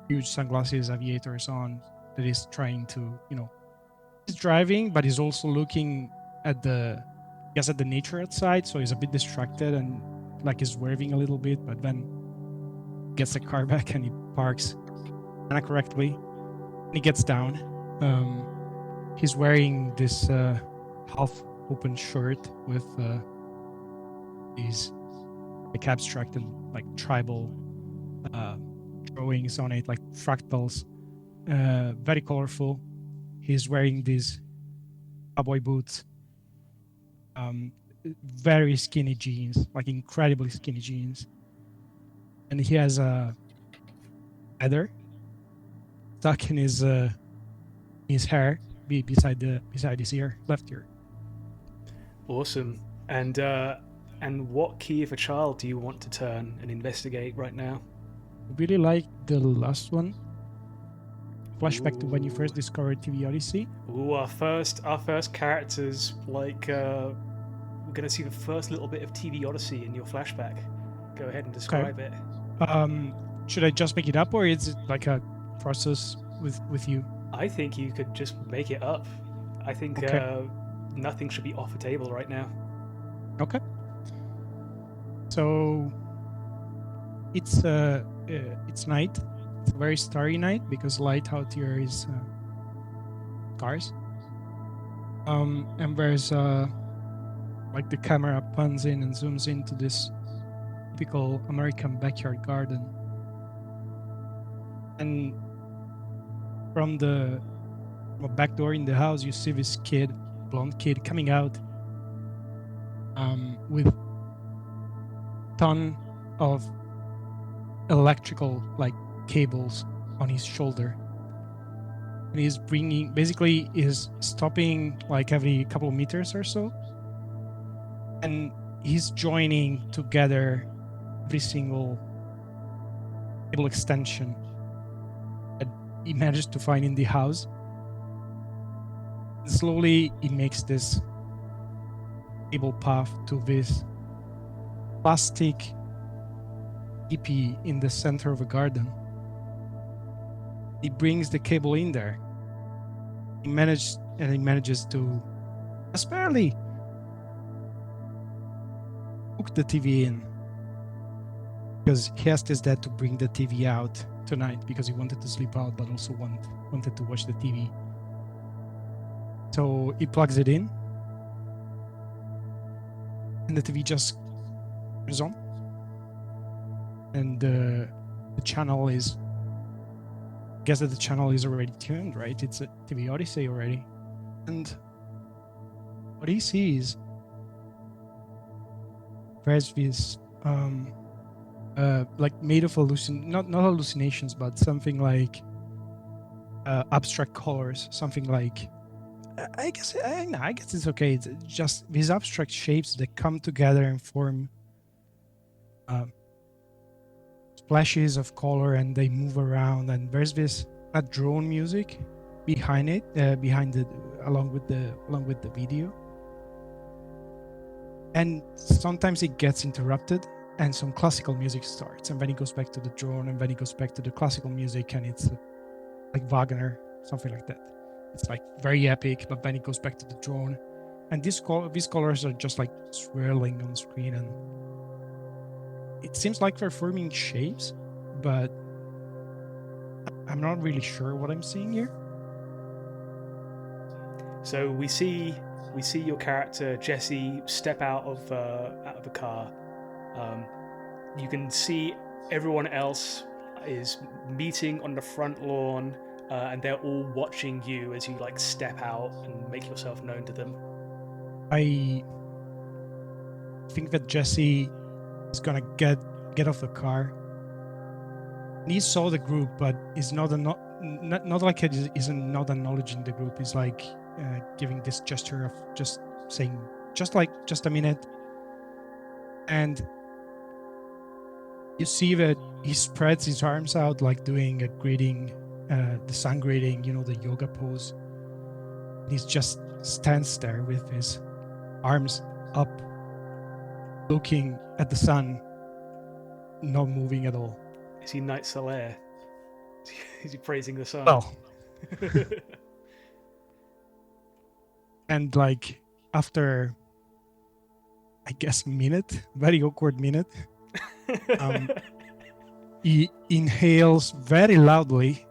huge sunglasses, aviators on, that is trying to, he's driving, but he's also looking at the nature outside, so he's a bit distracted, and like he's swerving a little bit, but then gets the car back and he parks kind of correctly. And he gets down. He's wearing this half-open shirt with these like abstract and like tribal drawings on it, like fractals. Very colorful. He's wearing these cowboy boots. Very skinny jeans, like incredibly skinny jeans. And he has a feather stuck in his hair beside his ear, left ear. Awesome. And what key of a child do you want to turn and investigate right now? I really like the last one. Flashback to when you first discovered TV Odyssey. Ooh, our first characters, like we're gonna see the first little bit of TV Odyssey in your flashback. Go ahead and describe it. Should I just make it up, or is it like a process with you? I think you could just make it up. I think nothing should be off the table right now. Okay. So it's night. It's a very starry night because light out here is cars. And there's like the camera pans in and zooms into this typical American backyard garden. And from a back door in the house, you see this kid, blonde kid, coming out with a ton of electrical like cables on his shoulder. And he's stopping like every couple of meters or so. And he's joining together every single cable extension that he managed to find in the house. And slowly he makes this cable path to this plastic teepee in the center of a garden. He brings the cable in there. He manages to just barely hook the TV in, because he asked his dad to bring the TV out tonight because he wanted to sleep out but also wanted to watch the TV. So he plugs it in and the TV just turns on, and the channel is, I guess that the channel is already tuned, right? It's a TV Odyssey already. And what he sees, there's this like made of not hallucinations, but something like abstract colors, something like I guess it's okay. It's just these abstract shapes that come together and form splashes of color, and they move around. And there's this drone music behind it, along with the video. And sometimes it gets interrupted, and some classical music starts, and then it goes back to the drone, and then it goes back to the classical music, and it's like Wagner, something like that. It's like very epic, but then it goes back to the drone, and these colors are just like swirling on screen, and it seems like they're forming shapes, but I'm not really sure what I'm seeing here. So we see your character Jesse step out of the car. You can see everyone else is meeting on the front lawn, and they're all watching you as you like step out and make yourself known to them. I think that Jesse is gonna get off the car. And he saw the group, but is not like it isn't not acknowledging the group. He's like giving this gesture of just saying just a minute, and you see that he spreads his arms out like doing a greeting, the sun greeting, the yoga pose. And he just stands there with his arms up, looking at the sun, not moving at all. Is he Knight Solaire? Is he praising the sun? Well, and like after I guess, minute, very awkward minute. He inhales very loudly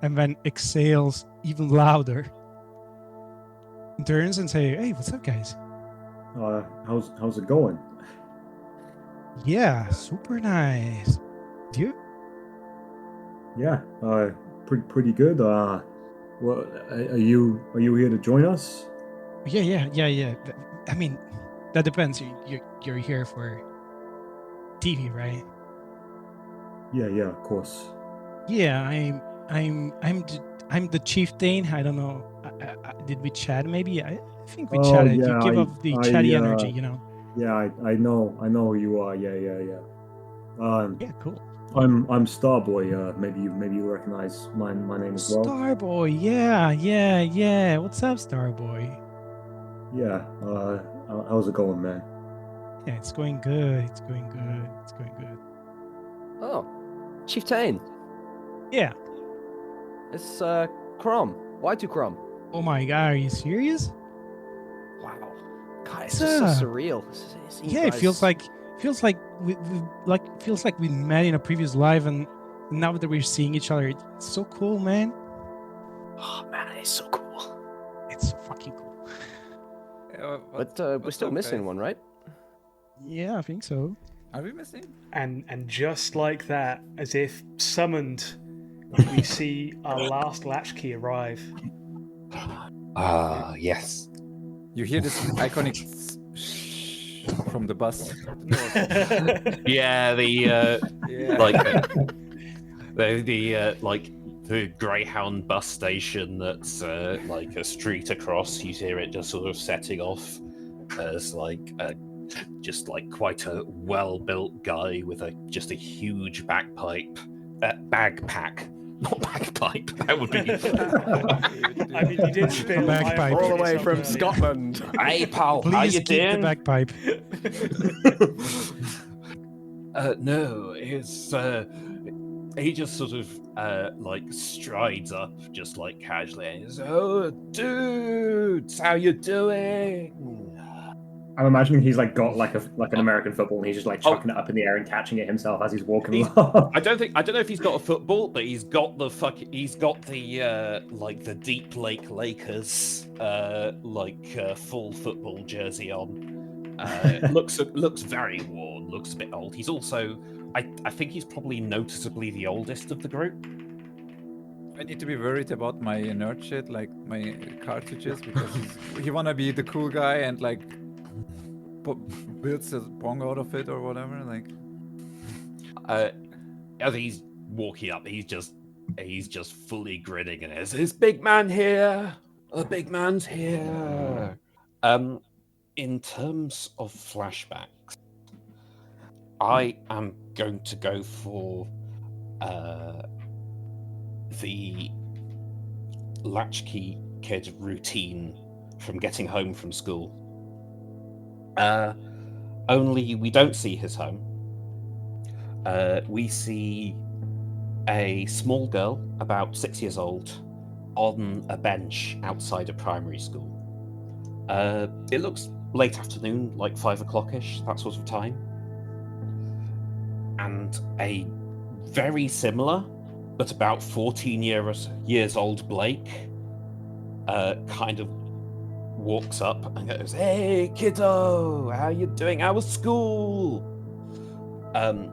and then exhales even louder. Turns and say, "Hey, what's up, guys?" How's it going? Yeah, super nice. Do you? Yeah, pretty good. Well, are you here to join us? Yeah. I mean, that depends. You're here for TV, right? Yeah, of course. Yeah, I'm the chieftain. I don't know. Did we chat? Maybe I think we Oh, chatted. You yeah, give off the chatty energy, you know. Yeah, I know who you are. Yeah. Yeah, cool. I'm Starboy. Maybe you recognize my name as well. Starboy, yeah. What's up, Starboy? Yeah. How's it going, man? Yeah, it's going good. Oh, Chieftain. Yeah. It's Crom. Why to Crom? Oh my god, are you serious? Wow. God, What's it's just so up? surreal. Yeah, it feels like we met in a previous live, and now that we're seeing each other, it's so cool, man. Oh man, it's so cool. It's so fucking cool. But we're still missing one, right? Yeah, I think so. Are we missing? And just like that, as if summoned, we see our last latchkey arrive. Yes. You hear this iconic from the bus. Yeah, the Greyhound bus station that's like a street across. You hear it just sort of setting off as just like quite a well-built guy with just a huge bagpack, not bagpipe. That would be. I mean, you did spit Bagpipe. all All the way from Scotland. Hey, pal, Please how you keep the doing? bagpipe. No, it's he just sort of like strides up, just like casually, and he's, "Oh, dudes, how you doing?" I'm imagining he's like got like an American football, and he's just like chucking it up in the air and catching it himself as he's walking along. I don't know if he's got a football, but he's got the like the Deep Lake Lakers full football jersey on. Looks very worn, looks a bit old. He's also I think he's probably noticeably the oldest of the group. I need to be worried about my nerd shit, like my cartridges, because he wanna be the cool guy and like builds a bong out of it or whatever. Like, as he's walking up, he's just fully grinning, and there's big man here. The big man's here. In terms of flashbacks, I am going to go for the latchkey kid routine from getting home from school. Only we don't see his home. We see a small girl, about 6 years old, on a bench outside a primary school. It looks late afternoon, like 5 o'clock-ish, that sort of time. And a very similar, but about 14 years old Blake kind of walks up and goes, "Hey, kiddo, how you doing? How was school?"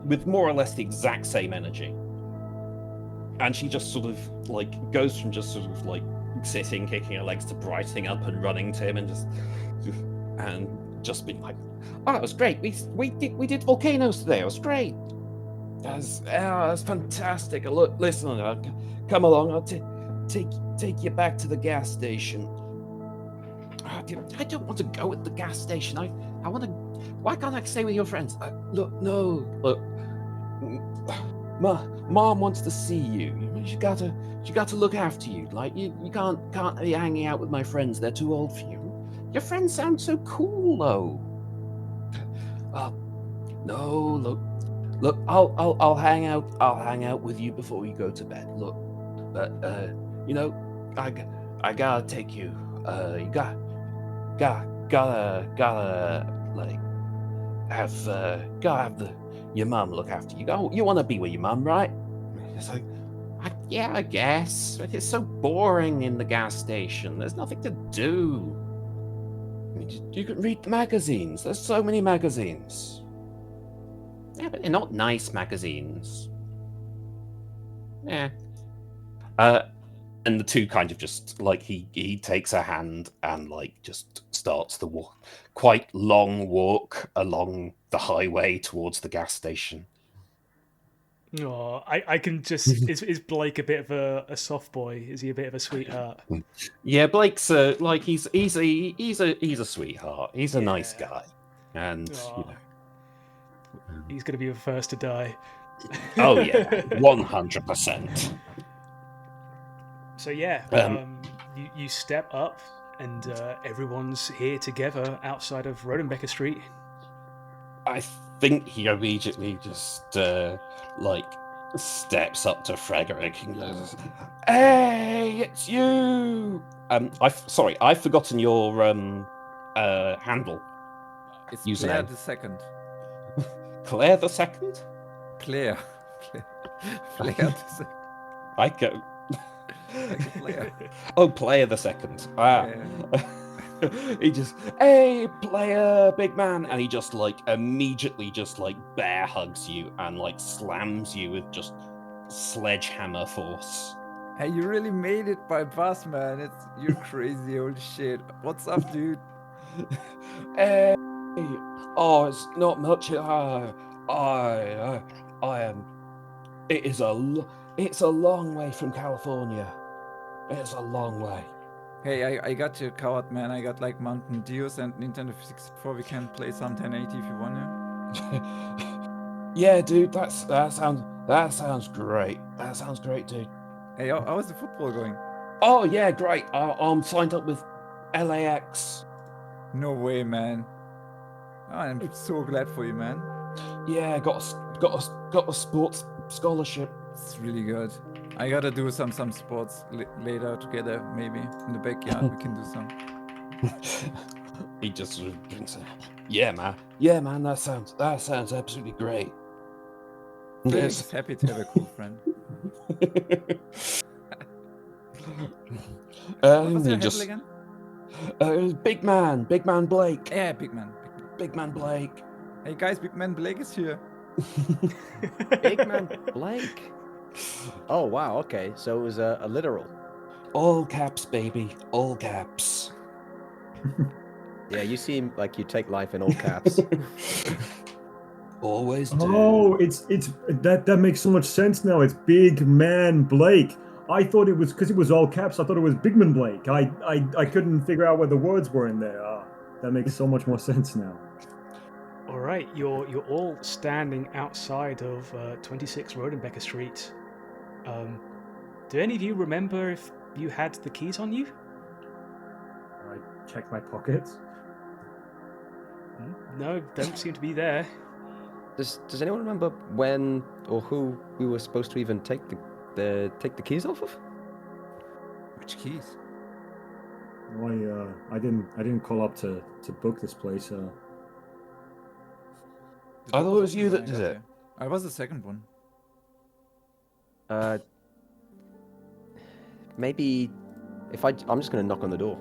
With more or less the exact same energy. And she just sort of like goes from just sort of like sitting, kicking her legs, to brightening up and running to him and just being like, "Oh, it was great. We did volcanoes today. It was great. That's fantastic. Look, listen, come along. I'll take you back to the gas station." I don't want to go at the gas station. I want to. Why can't I stay with your friends? Look. Mom wants to see you. She got to look after you. Like you can't be hanging out with my friends. They're too old for you. Your friends sound so cool though. No, look. I'll hang out with you before you go to bed. Look, but I gotta take you. You gotta like your mum look after you. You want to be with your mum, right? It's like, yeah, I guess. But it's so boring in the gas station. There's nothing to do. I mean, you can read the magazines. There's so many magazines. Yeah, but they're not nice magazines. Yeah. And the two kind of just like he takes a hand and like just starts the quite long walk along the highway towards the gas station. Oh, I can just. Is Blake a bit of a soft boy? Is he a bit of a sweetheart? Yeah, Blake's like he's a sweetheart. He's a nice guy, and you know. He's going to be the first to die. Oh yeah, 100%. So yeah, you step up, and everyone's here together outside of Rodenbecker Street. I think he immediately just like steps up to Frederick and goes, "Hey, it's you!" Sorry, I've forgotten your handle. It's Username. Claire the second. Claire the second? Claire. Claire the second. I go. Like a player. Oh, player the second. Yeah. He just, hey, player, big man, and he just like immediately just like bear hugs you and like slams you with just sledgehammer force. Hey, you really made it by bus, man. You're crazy, holy shit. What's up, dude? Hey, oh, it's not much. I am. It's a long way from California. It's a long way. Hey, I got you covered, man. I got like Mountain Dews and Nintendo 64. We can play some 1080 if you want to. Yeah, dude, that sounds great. That sounds great, dude. Hey, how's the football going? Oh yeah, great. I'm signed up with LAX. No way, man. Oh, I'm so glad for you, man. Yeah, got a sports scholarship. It's really good. I gotta do some sports later together, maybe in the backyard. We can do some. He just sort of drinks it. Yeah, man. That sounds absolutely great. Felix is happy to have a cool friend. What was your handle again? Big man Blake. Yeah, big man Blake. Hey guys, big man Blake is here. Big man Blake. Oh wow, okay. So it was a literal. All caps, baby. All caps. Yeah, you seem like you take life in all caps. Always do. Oh, it's that makes so much sense now. It's Big Man Blake. I thought it was because it was all caps. I thought it was Bigman Blake. I couldn't figure out where the words were in there. That makes so much more sense now. All right, you're all standing outside of 26 Rodenbecker Street. Do any of you remember if you had the keys on you? I checked my pockets. No, don't seem to be there. Does anyone remember when or who we were supposed to even take the keys off of? Which keys? I didn't call up to book this place. I thought it was you that did it. I was the second one. Maybe if I'm just gonna knock on the door.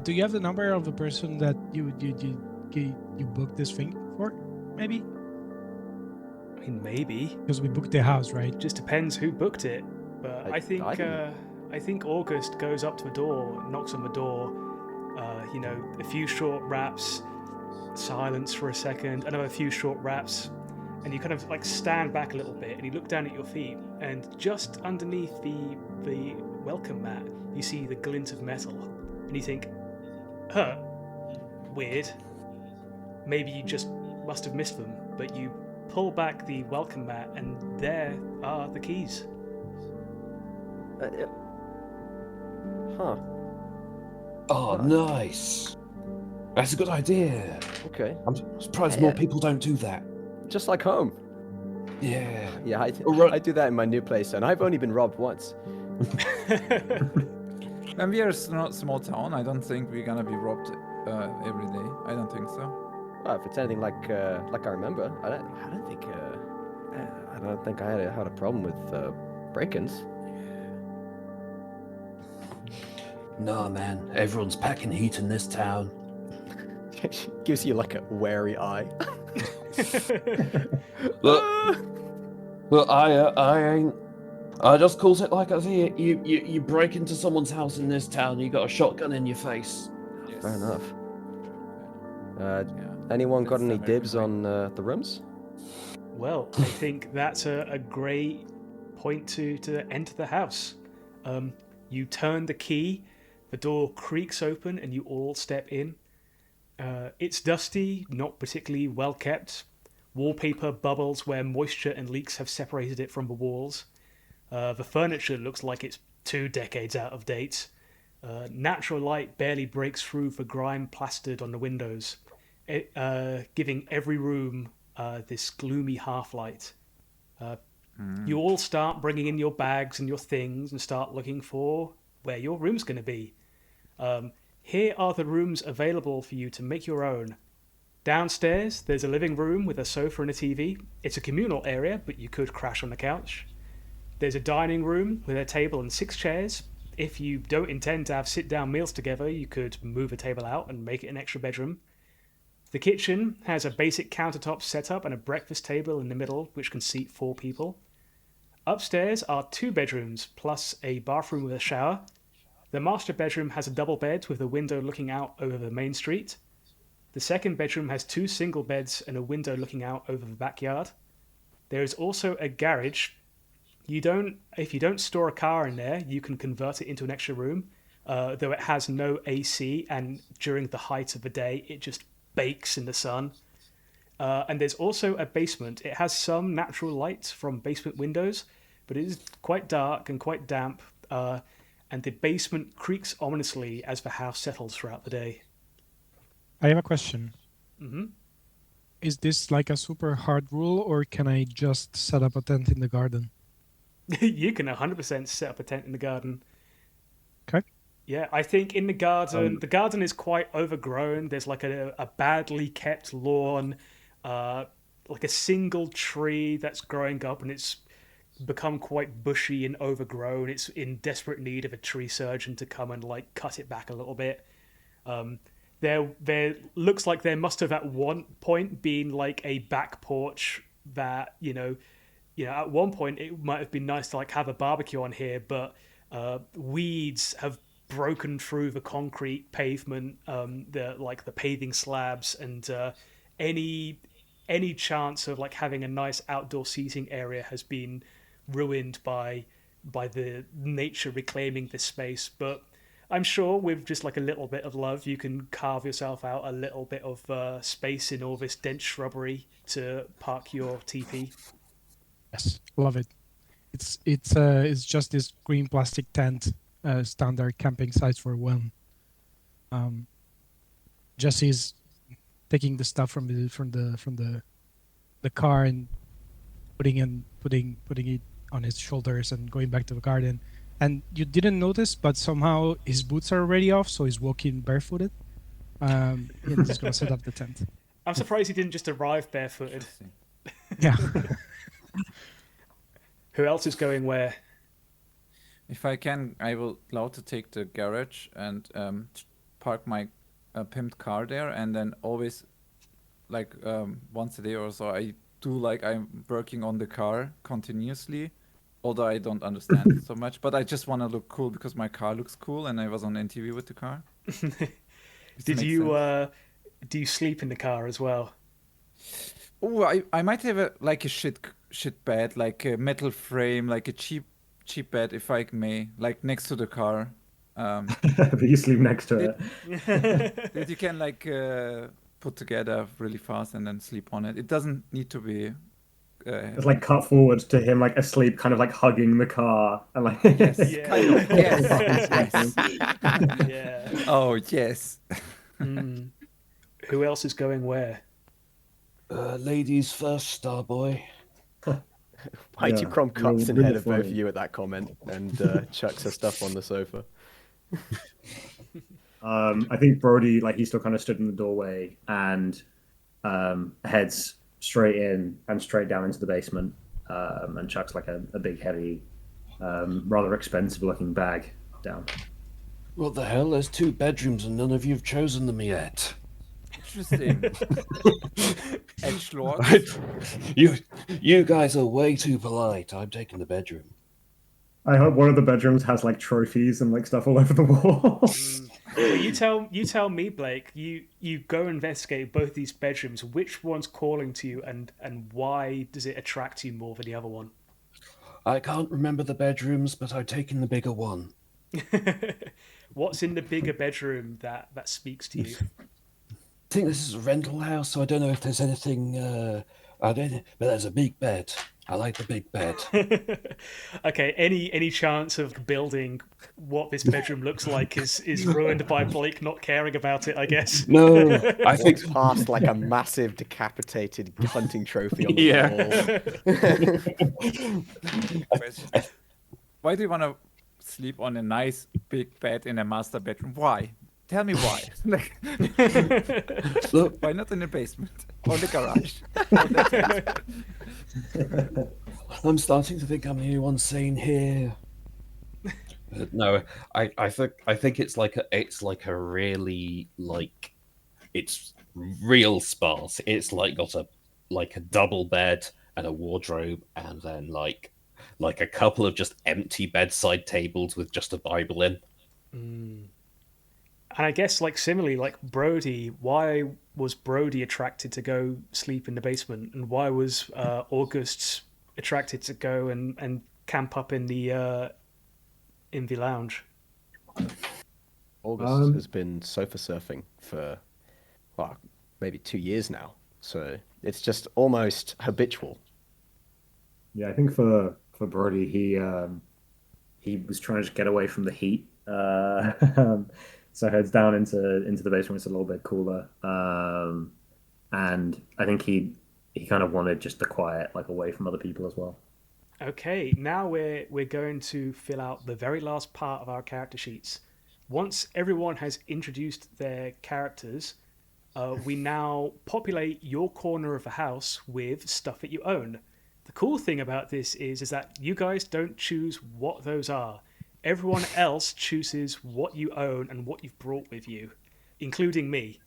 Do you have the number of the person that you booked this thing for? Maybe. I mean, maybe. Because we booked the house, right? Just depends who booked it. But I think August goes up to the door, knocks on the door. A few short raps, silence for a second, another few short raps, and you kind of like stand back a little bit and you look down at your feet, and just underneath the welcome mat you see the glint of metal, and you think, weird, maybe you just must have missed them, but you pull back the welcome mat and there are the keys. Huh. Oh, nice. That's a good idea. Okay. I'm surprised more people don't do that. Just like home. Yeah. Yeah, I do that in my new place, and I've only been robbed once. And we are a small town. I don't think we're gonna be robbed every day. I don't think so. Well, if it's anything like I remember, I don't think I had a problem with break-ins. Nah, man. Everyone's packing heat in this town. Gives you like a wary eye. Look, I ain't. I just calls it like I see it. You break into someone's house in this town, you got a shotgun in your face. Yes. Fair enough. Yeah, Anyone got that's the any American dibs way. on the rooms? Well, I think that's a great point to enter the house. You turn the key, the door creaks open, and you all step in. It's dusty, not particularly well kept. Wallpaper bubbles where moisture and leaks have separated it from the walls. The furniture looks like it's 2 decades out of date. Natural light barely breaks through the grime plastered on the windows, giving every room this gloomy half-light. You all start bringing in your bags and your things and start looking for where your room's going to be. Here are the rooms available for you to make your own. Downstairs, there's a living room with a sofa and a TV. It's a communal area, but you could crash on the couch. There's a dining room with a table and 6 chairs. If you don't intend to have sit-down meals together, you could move a table out and make it an extra bedroom. The kitchen has a basic countertop setup and a breakfast table in the middle, which can seat 4 people. Upstairs are 2 bedrooms, plus a bathroom with a shower. The master bedroom has a double bed with a window looking out over the main street. The second bedroom has 2 single beds and a window looking out over the backyard. There is also a garage. If you don't store a car in there, you can convert it into an extra room, though it has no AC, and during the height of the day, it just bakes in the sun. And there's also a basement. It has some natural light from basement windows, but it is quite dark and quite damp, and the basement creaks ominously as the house settles throughout the day. I have a question. Mm-hmm. Is this like a super hard rule, or can I just set up a tent in the garden? You can 100% set up a tent in the garden. Okay. Yeah, I think in the garden is quite overgrown. There's like a badly kept lawn, like a single tree that's growing up, and it's become quite bushy and overgrown. It's in desperate need of a tree surgeon to come and like cut it back a little bit. There looks like there must have at one point been like a back porch that at one point it might have been nice to like have a barbecue on here, but weeds have broken through the concrete pavement, the paving slabs, and any chance of like having a nice outdoor seating area has been ruined by the nature reclaiming this space. But I'm sure with just like a little bit of love, you can carve yourself out a little bit of space in all this dense shrubbery to park your TP. Yes, love it. It's just this green plastic tent, standard camping size for one. Jesse's taking the stuff from the car and putting it on his shoulders and going back to the garden. And you didn't notice, but somehow his boots are already off, so he's walking barefooted. And he's gonna set up the tent. I'm surprised he didn't just arrive barefooted. Yeah. Who else is going where? If I can, I will allow to take the garage and park my pimped car there, and then always, like once a day or so, I do like I'm working on the car continuously, although I don't understand it so much. But I just want to look cool because my car looks cool, and I was on NTV with the car. Do you sleep in the car as well? Oh, I might have a shit bed, like a metal frame, like a cheap bed, if I may, like next to the car. But you sleep next to it. That you can like put together really fast and then sleep on it. It doesn't need to be. It's like cut forward to him like asleep, kind of like hugging the car and like. Yes, Yeah. kind of. Yes. Yeah. Oh yes. Mm. Who else is going where? Ladies first, Starboy. Mighty Yeah, Crom cuts you're in really head of both of funny. you at that comment and chucks her stuff on the sofa. I think Brody, like, he still kind of stood in the doorway, and heads straight in and straight down into the basement, and chucks like a big, heavy, rather expensive-looking bag down. What the hell? There's 2 bedrooms and none of you have chosen them yet. Interesting. Edgelord. You guys are way too polite. I'm taking the bedroom. I hope one of the bedrooms has like trophies and like stuff all over the walls. Well, you tell me, Blake. You go investigate both these bedrooms. Which one's calling to you, and why does it attract you more than the other one? I can't remember the bedrooms, but I've taken the bigger one. What's in the bigger bedroom that speaks to you? I think this is a rental house, so I don't know if there's anything. I don't know, but there's a big bed. I like the big bed. Okay, any chance of building what this bedroom looks like is ruined by Blake not caring about it, I guess. No, I think Walks past like a massive decapitated hunting trophy on the wall. Why do you want to sleep on a nice big bed in a master bedroom? Why? Tell me why. Like, look, why not in the basement or the garage? Or the tent? I'm starting to think I'm the only one sane here. No, I think it's like a really like it's real sparse. It's like got a double bed and a wardrobe, and then like a couple of just empty bedside tables with just a Bible in. And I guess, like, similarly, like Brody, why was Brody attracted to go sleep in the basement, and why was August attracted to go and camp up in the lounge? August has been sofa surfing for, well, maybe 2 years now, so it's just almost habitual. Yeah, I think for Brody, he was trying to just get away from the heat. So heads down into the basement. It's a little bit cooler, and I think he kind of wanted just the quiet, like away from other people as well. Okay, now we're going to fill out the very last part of our character sheets. Once everyone has introduced their characters, we now populate your corner of the house with stuff that you own. The cool thing about this is that you guys don't choose what those are. Everyone else chooses what you own and what you've brought with you, including me.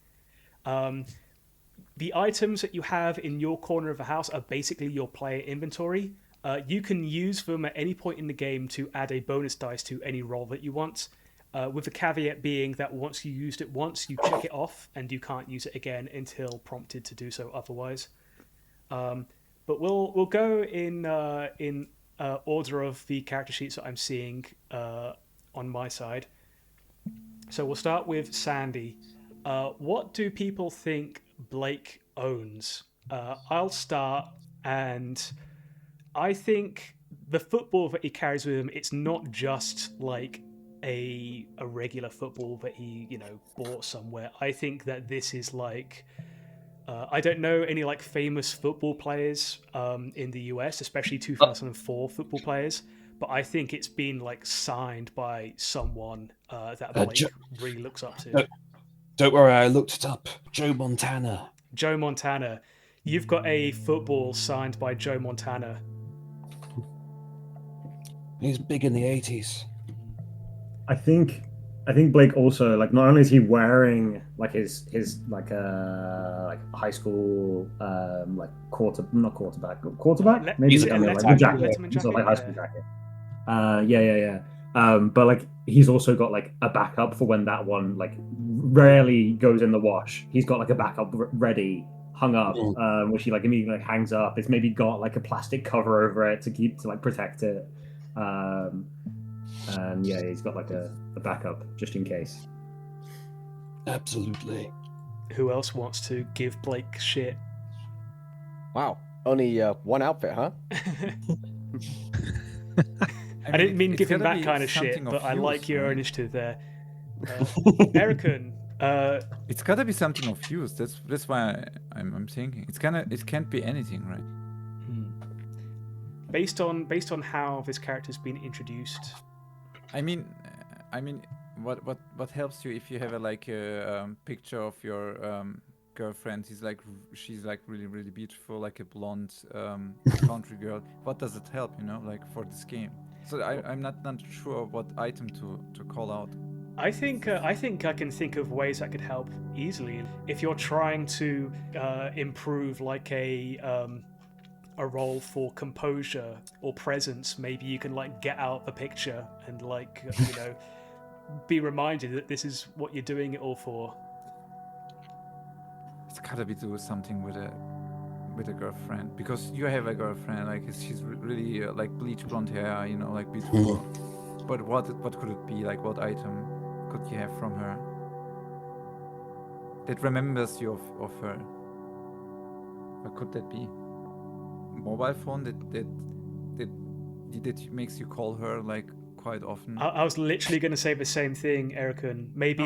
The items that you have in your corner of the house are basically your player inventory. You can use them at any point in the game to add a bonus dice to any roll that you want, with the caveat being that once you used it once, you check it off and you can't use it again until prompted to do so otherwise. But we'll go in order of the character sheets that I'm seeing on my side. So we'll start with Sandy. What do people think Blake owns? I'll start, and I think the football that he carries with him, it's not just like a regular football that he, bought somewhere. I think that this is like I don't know any like famous football players in the US, especially 2004 football players, but I think it's been like signed by someone that Blake really looks up to. Don't worry, I looked it up. Joe Montana. Joe Montana. You've got a football signed by Joe Montana. He's big in the 80s. I think Blake also, like, not only is he wearing like his like high school like quarterback maybe Letterman jacket, jacket, sort of like high school jacket. But like he's also got like a backup for when that one like rarely goes in the wash. He's got like a backup ready, hung up, which he like immediately like hangs up. It's maybe got like a plastic cover over it to like protect it. And yeah, he's got like a backup just in case. Absolutely. Who else wants to give Blake shit? Wow, only one outfit, huh? I didn't mean give him that kind of shit, but I like your initiative there. Erican. It's gotta be something of use. That's why I'm thinking it can't be anything, right? Based on how this character's been introduced. I mean, what helps you if you have a picture of your girlfriend. She's like really really beautiful, like a blonde country girl. What does it help, like for this game? So I'm not sure what item to call out. I think I can think of ways that could help easily. If you're trying to improve like a role for composure or presence, maybe you can like get out the picture and like be reminded that this is what you're doing it all for. It's gotta be do something with a girlfriend, because you have a girlfriend. Like she's really like bleach blonde hair, like beautiful. But what could it be? Like what item could you have from her that remembers you of her? What could that be? Mobile phone that makes you call her like quite often. I was literally going to say the same thing, Ericun. Maybe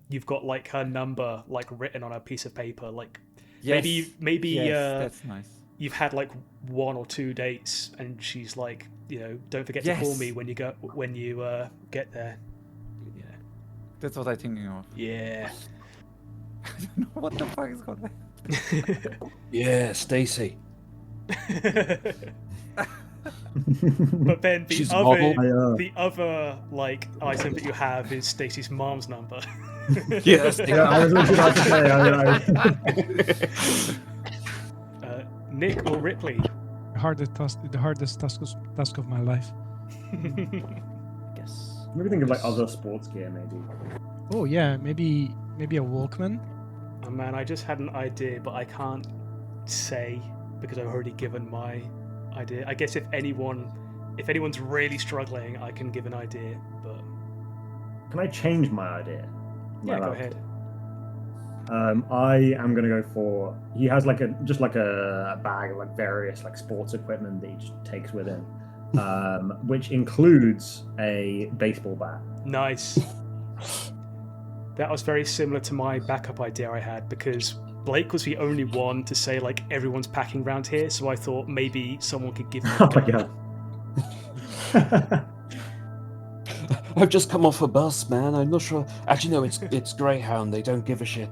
you've got like her number like written on a piece of paper. Like maybe that's nice. You've had like 1 or 2 dates, and she's like, don't forget to call me when you get there. Yeah, that's what I'm thinking of. Yeah. I don't know what the fuck is going on. Yeah, Stacy. But then She's the other like item that you have is Stacy's mom's number. Yes. I was literally about to say. Nick or Ripley? The hardest task of my life. Guess. Maybe think of like other sports gear, maybe. Oh yeah, maybe a Walkman. Oh man, I just had an idea, but I can't say because I've already given my idea. I guess if anyone's really struggling, I can give an idea, but Can I change my idea? Am I yeah, go allowed ahead. to? I am gonna go for. He has like a bag of like various like sports equipment that he just takes with him, which includes a baseball bat. Nice. That was very similar to my backup idea I had, because Blake was the only one to say like everyone's packing around here, so I thought maybe someone could give me a Oh my gun. god. I've just come off a bus, man. I'm not sure. Actually, no, it's Greyhound. They don't give a shit.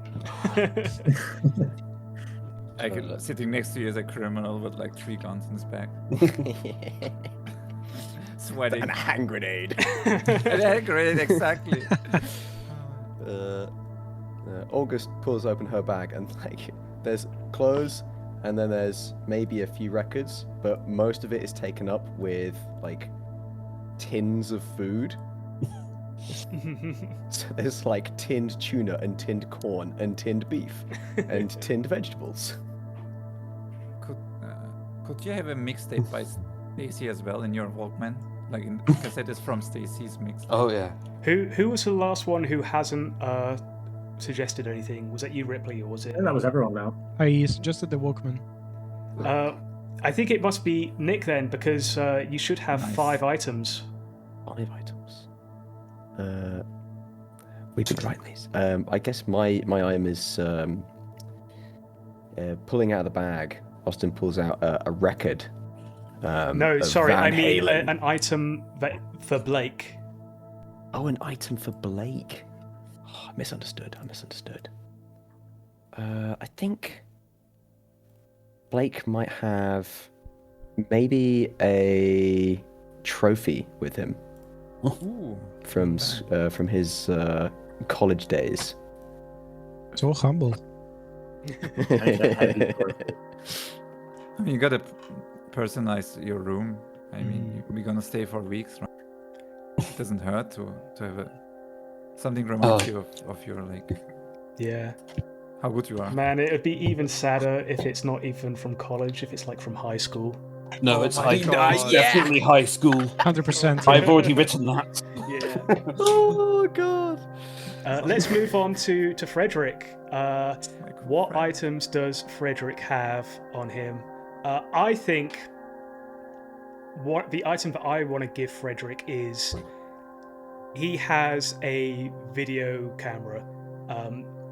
Sitting next to you is a criminal with like 3 guns in his back. Sweating. And a hand grenade. A hand grenade, exactly. August pulls open her bag and like there's clothes and then there's maybe a few records, but most of it is taken up with like tins of food. So there's like tinned tuna and tinned corn and tinned beef and tinned vegetables. Could you have a mixtape by Stacy as well in your Walkman? Like in cassette is from Stacy's mixtape. Oh yeah. Who was the last one who hasn't suggested anything? Was that you, Ripley, or was it? I think that was everyone now. I suggested the Walkman. I think it must be Nick then, because you should have Nice. 5 items. 5 items. We could write these. I guess my item is pulling out of the bag. Austin pulls out a record. No, of sorry, Van I mean Halen. an item for Blake. Oh, an item for Blake. Oh, I misunderstood. I think Blake might have maybe a trophy with him Ooh. from his college days. So humble. I mean, you gotta personalize your room. I mean, we're gonna stay for weeks, right? It doesn't hurt to have something reminds you of your like Yeah. how good you are. Man, it would be even sadder if it's not even from college, if it's like from high school. No, it's my high. God. It's definitely high school. 100%. I've already written that. Yeah. Oh god. Let's move on to Frederick. Like, What right. items does Frederick have on him? I think what the item that I want to give Frederick is he has a video camera.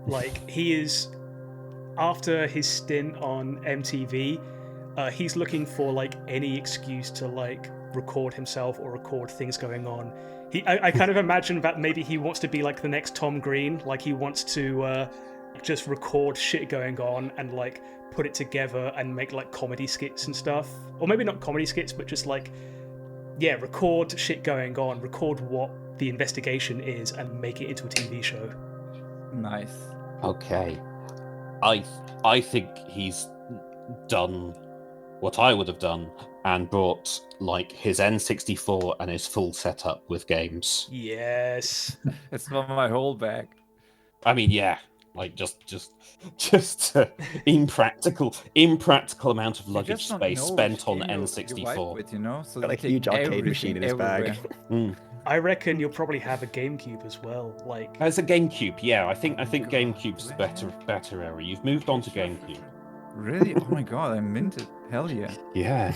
Like he is, after his stint on MTV, he's looking for like any excuse to like record himself or record things going on. I kind of imagine that maybe he wants to be like the next Tom Green, like he wants to just record shit going on and like put it together and make like comedy skits and stuff, or maybe not comedy skits, but just like record shit going on, record what the investigation is, and make it into a TV show. Nice. Okay. I think he's done what I would have done and brought like his N64 and his full setup with games. Yes. It's not my whole bag. I mean, yeah, like just impractical amount of You luggage just don't space know spent which on game you N64. wipe with, you know? So Got they a take huge arcade everything machine in his bag. everywhere. I reckon you'll probably have a GameCube as well. Like, As a GameCube, yeah, I think GameCube's the better area. You've moved on to GameCube. Really? Oh my god, I minted. Hell yeah. Yeah.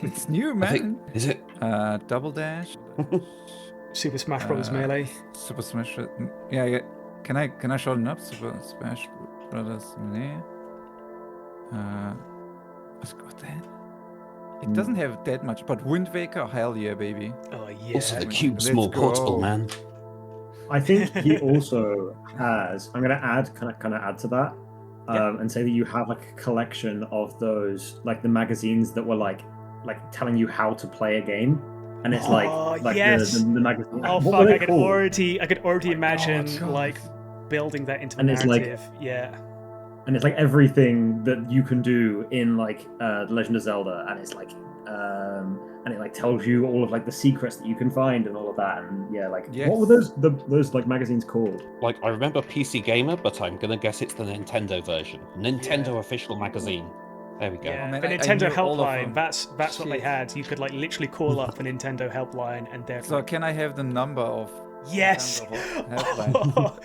It's new, I man. think, is it? Double Dash. Super Smash Bros. Melee. Super Smash. Yeah. Can I shorten up? Super Smash Brothers Melee. What's got that? It doesn't have that much, but Wind Waker, hell yeah, baby. Oh yeah. Also, the cube's Let's more portable, go. man. I think he also has. I'm gonna add kind of add to that, and say that you have like a collection of those, like the magazines that were like telling you how to play a game, and it's like yes. the magazine. Oh what fuck! were they I could called? already imagine God. like building that into a And it's like- narrative. Yeah. And it's like everything that you can do in like The Legend of Zelda, and it's like and it like tells you all of like the secrets that you can find and all of that. And yeah, like what were those like magazines called? Like, I remember PC Gamer, but I'm gonna guess it's the Nintendo version. Nintendo official magazine. There we go. Yeah, man, the I Nintendo knew all of helpline. them. That's what they Shit. had. You could like literally call up a Nintendo helpline, and they're So can I have the number of yes. Nintendo helpline?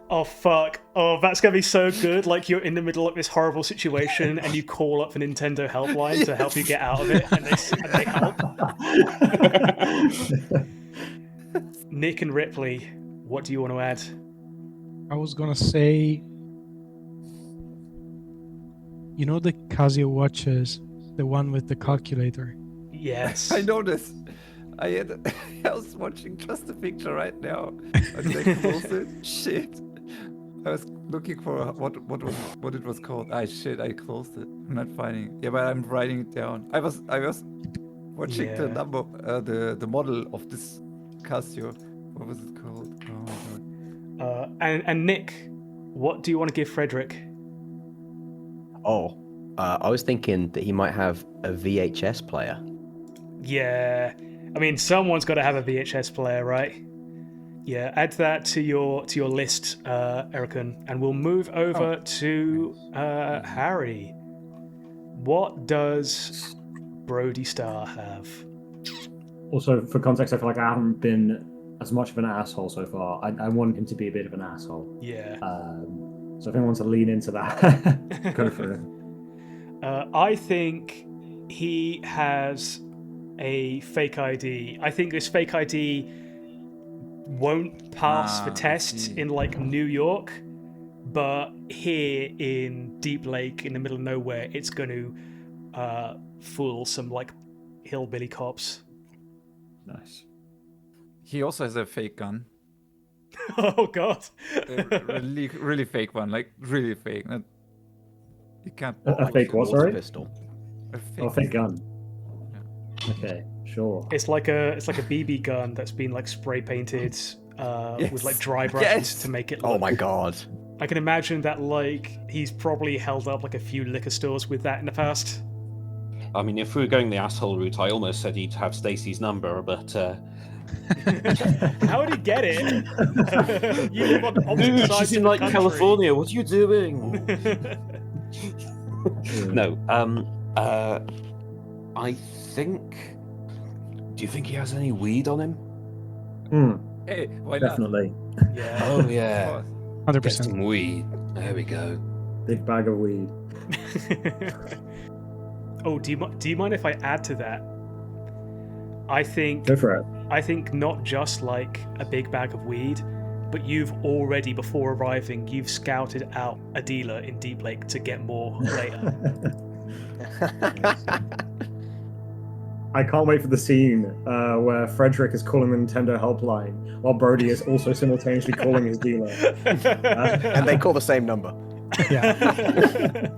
Oh fuck! Oh, that's gonna be so good. Like you're in the middle of this horrible situation, and you call up the Nintendo helpline to help you get out of it, and they help. Nick and Ripley, what do you want to add? I was gonna say, you know the Casio watches, the one with the calculator. Yes. I know this. I was watching just a picture right now. I did I close it? Shit. I was looking for what it was called. Shit, I closed it. I'm not finding it. Yeah, but I'm writing it down. I was watching the Yeah. number, the model of this Casio. What was it called? Oh my god. And Nick, what do you want to give Frederick? I was thinking that he might have a VHS player. Yeah, I mean, someone's got to have a VHS player, right? Yeah, add that to your list, Erican, and we'll move over to Harry. What does Brody Star have? Also, for context, I feel like I haven't been as much of an asshole so far. I want him to be a bit of an asshole. Yeah. So if anyone wants to lean into that, go for it. I think he has a fake ID. I think this fake ID won't pass the I test see. in like New York, but here in Deep Lake, in the middle of nowhere, it's going to fool some like hillbilly cops. Nice. He also has a fake gun. Oh god. Really, really fake one. Like really fake. You can't. A fake what? Water Sorry. pistol. A Oh, fake gun. Okay, sure. It's like a BB gun that's been like spray painted with like dry brushes Yes. to make it Oh look. my god. I can imagine that like he's probably held up like a few liquor stores with that in the past. I mean, if we were going the asshole route, I almost said he'd have Stacy's number, but How would he get it? You live on opposite dude, sides she's of in the like country. California. What are you doing? No. I think. Do you think he has any weed on him? Hey, why not? Definitely. Yeah. Oh Of yeah. course. 100%. Get some weed. There we go. Big bag of weed. Oh, do you mind if I add to that? I think Go for it. not just like a big bag of weed, but you've already, before arriving, you've scouted out a dealer in Deep Lake to get more later. I can't wait for the scene where Frederick is calling the Nintendo helpline while Brody is also simultaneously calling his dealer. And they call the same number. Yeah.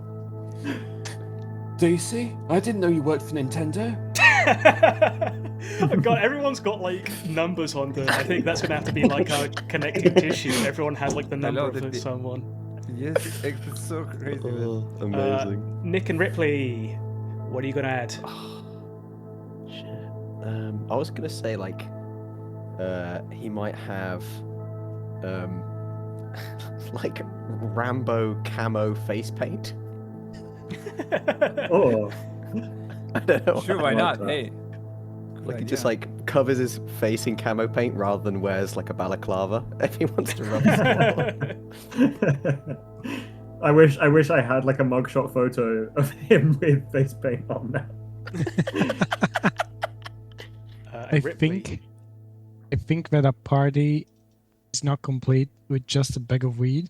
Daisy, I didn't know you worked for Nintendo. Oh God, everyone's got like numbers on them. I think that's gonna have to be like our connecting tissue. Everyone has like the number love of that someone. Yes, it's so crazy. man. Amazing. Nick and Ripley, what are you gonna add? Shit. I was gonna say like, he might have, like Rambo camo face paint. Oh, I don't know. Sure, why like not? that. Hey. Like he Good just idea. like covers his face in camo paint rather than wears like a balaclava if he wants to rub his I wish I had like a mugshot photo of him with face paint on now. I Ripley. think that a party is not complete with just a bag of weed.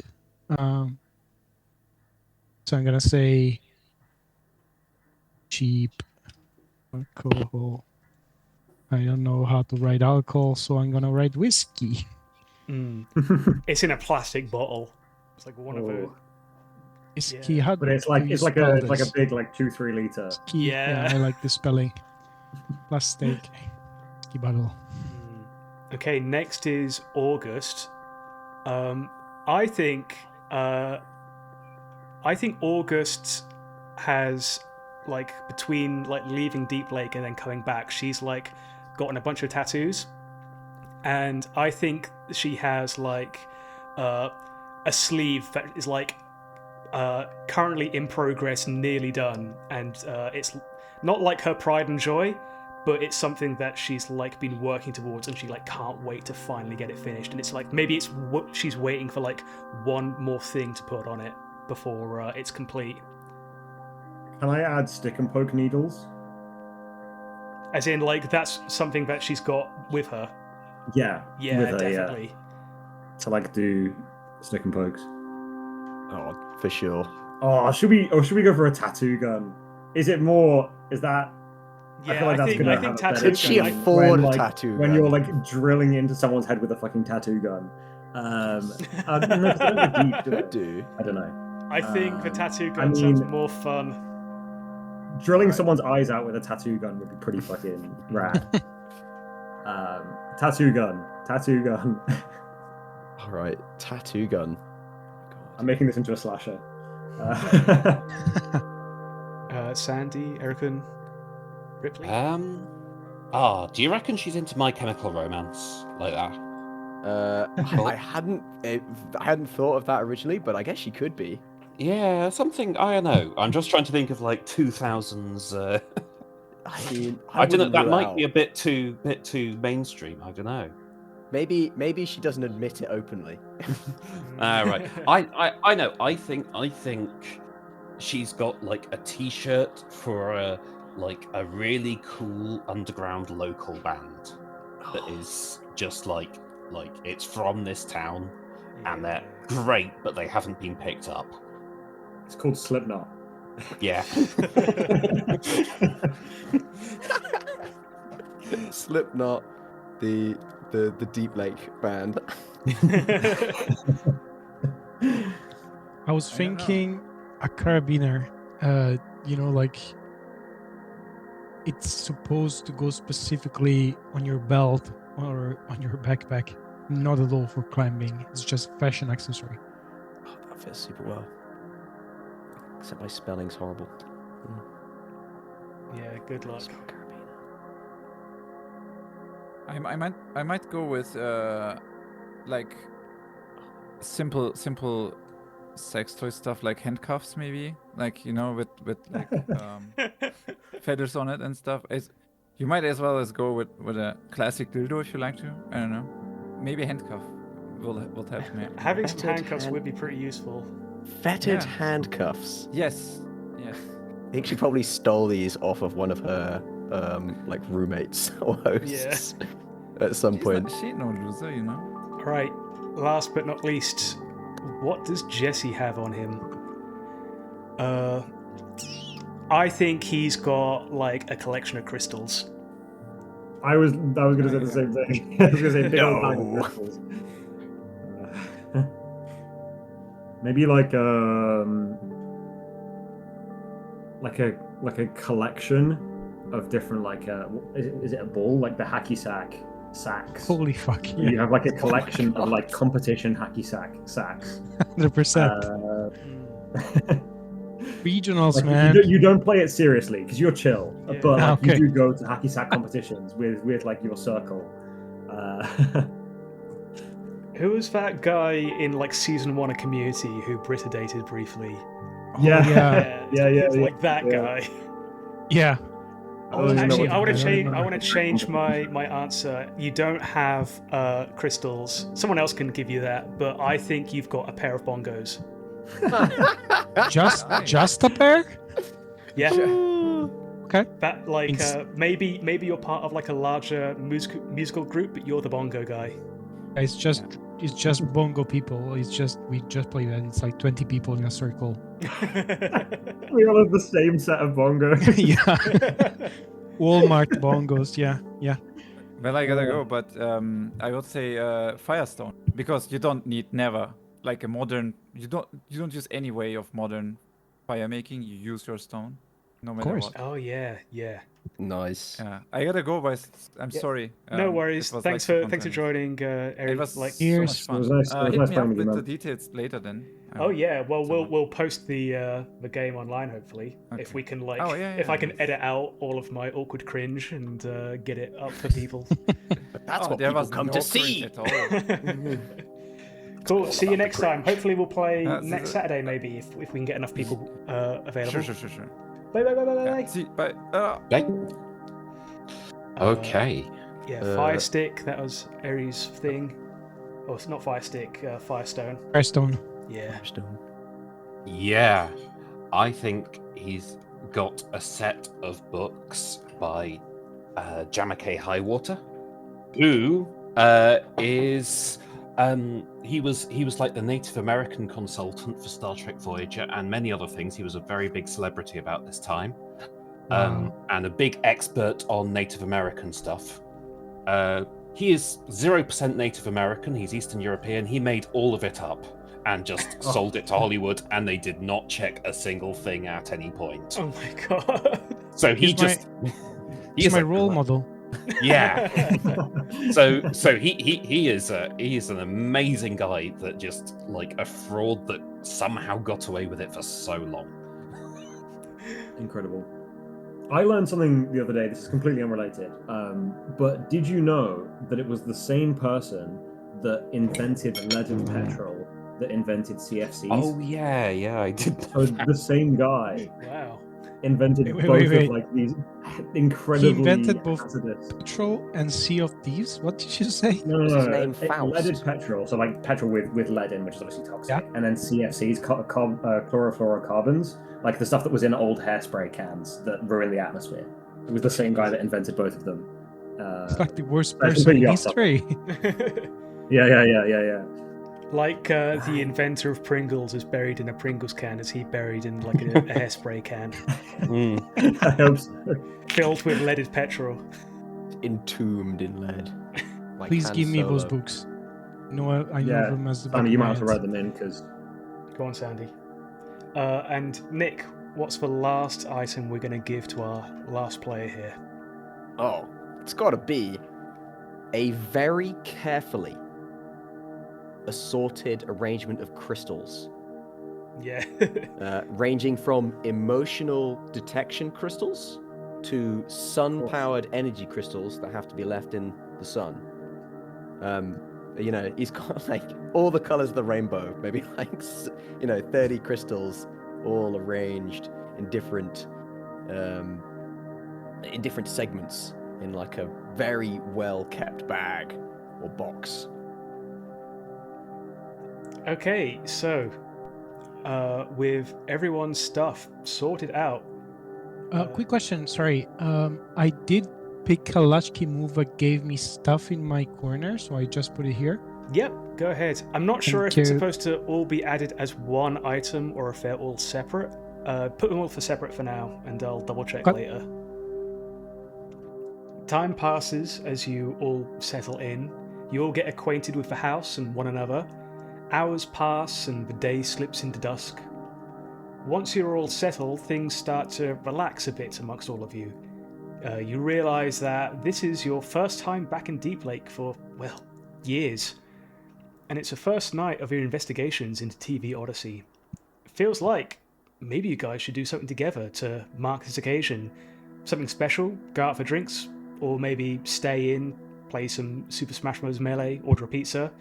So I'm gonna say cheap alcohol. I don't know how to write alcohol, so I'm gonna write whiskey. It's in a plastic bottle. It's like one of those. Whiskey. Yeah. How But it's do like you it's like spell a this? big like 2-3 liter. Whiskey. Yeah. I like the spelling. Plastic. Whiskey bottle. Okay, next is August. I think August has like between like leaving Deep Lake and then coming back, she's like gotten a bunch of tattoos, and I think she has like a sleeve that is like currently in progress, nearly done, and it's not like her pride and joy, but it's something that she's like been working towards, and she like can't wait to finally get it finished. And it's like maybe it's what she's waiting for, like one more thing to put on it before it's complete. Can I add stick and poke needles? As in, like that's something that she's got with her. Yeah. Yeah, with her, definitely. Yeah. To like do stick and pokes. Oh, for sure. Oh, should we go for a tattoo gun? Is it more? Is that? Yeah, I feel like that's think gonna I have think a better tattoo Could she gun, like, afford when, a like, tattoo when gun? you're like drilling into someone's head with a fucking tattoo gun. No, 'cause they don't go deep, do Could they? do. I don't know. I think the tattoo I gun sounds mean- more fun. Drilling someone's eyes out with a tattoo gun would be pretty fucking rad. Tattoo gun. All right, tattoo gun. I'm making this into a slasher. Sandy, Erican, Ripley. Do you reckon she's into My Chemical Romance like that? I hadn't thought of that originally, but I guess she could be. Yeah, something. I don't know. I'm just trying to think of like 2000s. I mean, I don't know. wouldn't That rule might out. be a bit too mainstream. I don't know. Maybe she doesn't admit it openly. Right. I know. I think she's got like a T-shirt for a really cool underground local band that is just like it's from this town, and they're great, but they haven't been picked up. It's called Slipknot. Yeah. Slipknot, the Deep Lake band. I was I don't know. thinking a carabiner. Like it's supposed to go specifically on your belt or on your backpack. Not at all for climbing. It's just a fashion accessory. Oh, that fits super well. Except my spelling's horrible. Yeah, good luck. It's not carabiner. I might go with like simple sex toy stuff like handcuffs, maybe, like with like feathers on it and stuff. You might as well as go with a classic dildo if you like to. I don't know. Maybe handcuff will help me. Having some Fettered handcuffs hand- would be pretty useful. Fettered Yeah. handcuffs. Yes. I think she probably stole these off of one of her like roommates or hosts at some point. She ain't no loser, All right, last but not least, what does Jesse have on him? I think he's got like a collection of crystals. I was going to say the same thing. I was going to say big old bag of No. crystals. Maybe like a collection of different is it a ball, like the hacky sack sacks? Holy fuck! You Yeah, have like a collection of like competition hacky sacks. 100%. Regionals, Like man. you don't play it seriously because you're chill, Yeah. but like Okay. you do go to hacky sack competitions with like your circle. Who was that guy in like season 1 of Community who Britta dated briefly? Yeah. yeah. It's like that yeah. guy. Yeah. Oh, Actually, I want I to don't change. I remember. want to change my answer. You don't have crystals. Someone else can give you that, but I think you've got a pair of bongos. Just a pair? Yeah, Okay. that like Means- maybe you're part of like a larger musical group, but you're the bongo guy. It's just bongo people. We just play that. It's like 20 people in a circle. We all have the same set of bongos. Yeah. Walmart bongos. Yeah. Well, I gotta go, but I would say Firestone, because you don't need never like a modern. You don't use any way of modern fire making. You use your stone, no matter course. what. Oh yeah. Nice. Yeah, I gotta go, but I'm Yeah. sorry. No It worries. was, Thanks like, for spontaneous. joining, It Eric. was Like, so Cheers. much fun. It was nice- it was Hit nice me playing up with you, with man. the details later then. oh yeah. Well, so- we'll post the game online hopefully if Okay. we can like Oh, yeah, if I yeah. can edit out all of my awkward cringe and get it up for people. That's what there people was come no to cringe see. at all. Cool. See you about next the time. Hopefully we'll play This next is- Saturday maybe if we can get enough people available. Sure. Bye. Yeah. See, bye. Okay. Okay. Yeah, Uh, Fire Stick. That was Aries' thing. Oh, it's not Fire Stick. Firestone. Firestone. Yeah. Stone. Yeah, I think he's got a set of books by Jamake Highwater, who is he was like the Native American consultant for Star Trek Voyager and many other things. He was a very big celebrity about this time, and a big expert on Native American stuff. He is 0% Native American. He's Eastern European. He made all of it up and just sold it to Hollywood, and they did not check a single thing at any point. Oh my god. So he He's just He's my a role gla- model. Yeah. So he is an amazing guy that just like a fraud that somehow got away with it for so long. Incredible. I learned something the other day. This is completely unrelated. But did you know that it was the same person that invented leaded petrol that invented CFCs? Oh yeah, I did. So the same guy Wow. invented Wait, both wait. of like these incredibly He invented both hazardous. Petrol and Sea of Thieves. What did you say? No, Was his name It- Faust? leaded petrol, so like petrol with lead in, which is obviously toxic, Yeah. and then CFCs, chlorofluorocarbons, like the stuff that was in old hairspray cans that ruined the atmosphere. It was the same guy that invented both of them. It's like the worst That's person in completely off topic. history. Yeah. Like the inventor of Pringles is buried in a Pringles can, as he buried in like a hairspray can Mm. I hope so. filled with leaded petrol. Entombed in lead. Like Please Han give me those Solo. books. No, I know Yeah, them as the Sandy, back you of might my have to head. write them in because Go on, Sandy. And Nick, what's the last item we're going to give to our last player here? Oh, it's got to be a very carefully assorted arrangement of crystals, Yeah. ranging from emotional detection crystals to sun-powered energy crystals that have to be left in the sun. You know, he's got like all the colors of the rainbow, maybe like 30 crystals, all arranged in different segments in like a very well-kept bag or box. Okay, so with everyone's stuff sorted out. Quick question, sorry. I did pick a latchkey move that gave me stuff in my corner, so I just put it here. Yep, go ahead. I'm not sure if Thank it's you. supposed to all be added as one item or if they're all separate. Put them all for separate for now, and I'll double check Okay. later. Time passes as you all settle in. You all get acquainted with the house and one another. Hours pass and the day slips into dusk. Once you're all settled, things start to relax a bit amongst all of you. You realise that this is your first time back in Deep Lake for, well, years. And it's the first night of your investigations into TV Odyssey. It feels like maybe you guys should do something together to mark this occasion. Something special, go out for drinks, or maybe stay in, play some Super Smash Bros. Melee, order a pizza.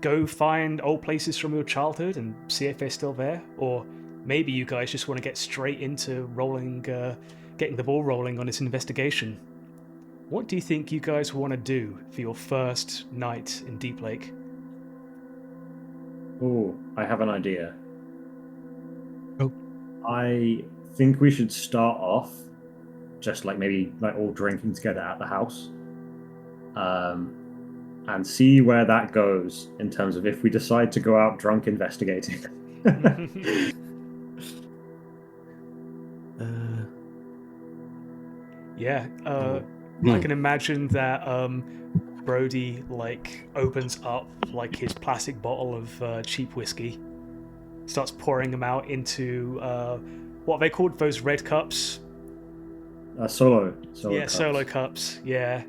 Go find old places from your childhood and see if they're still there. Or maybe you guys just want to get straight into getting the ball rolling on this investigation. What do you think you guys want to do for your first night in Deep Lake? Oh, I have an idea. Oh. I think we should start off just like maybe like all drinking together at the house. And see where that goes in terms of if we decide to go out drunk investigating. Yeah, I can imagine that Brody like opens up like his plastic bottle of cheap whiskey, starts pouring them out into what are they called, those red cups? Solo Yeah, cups. solo cups. Yeah.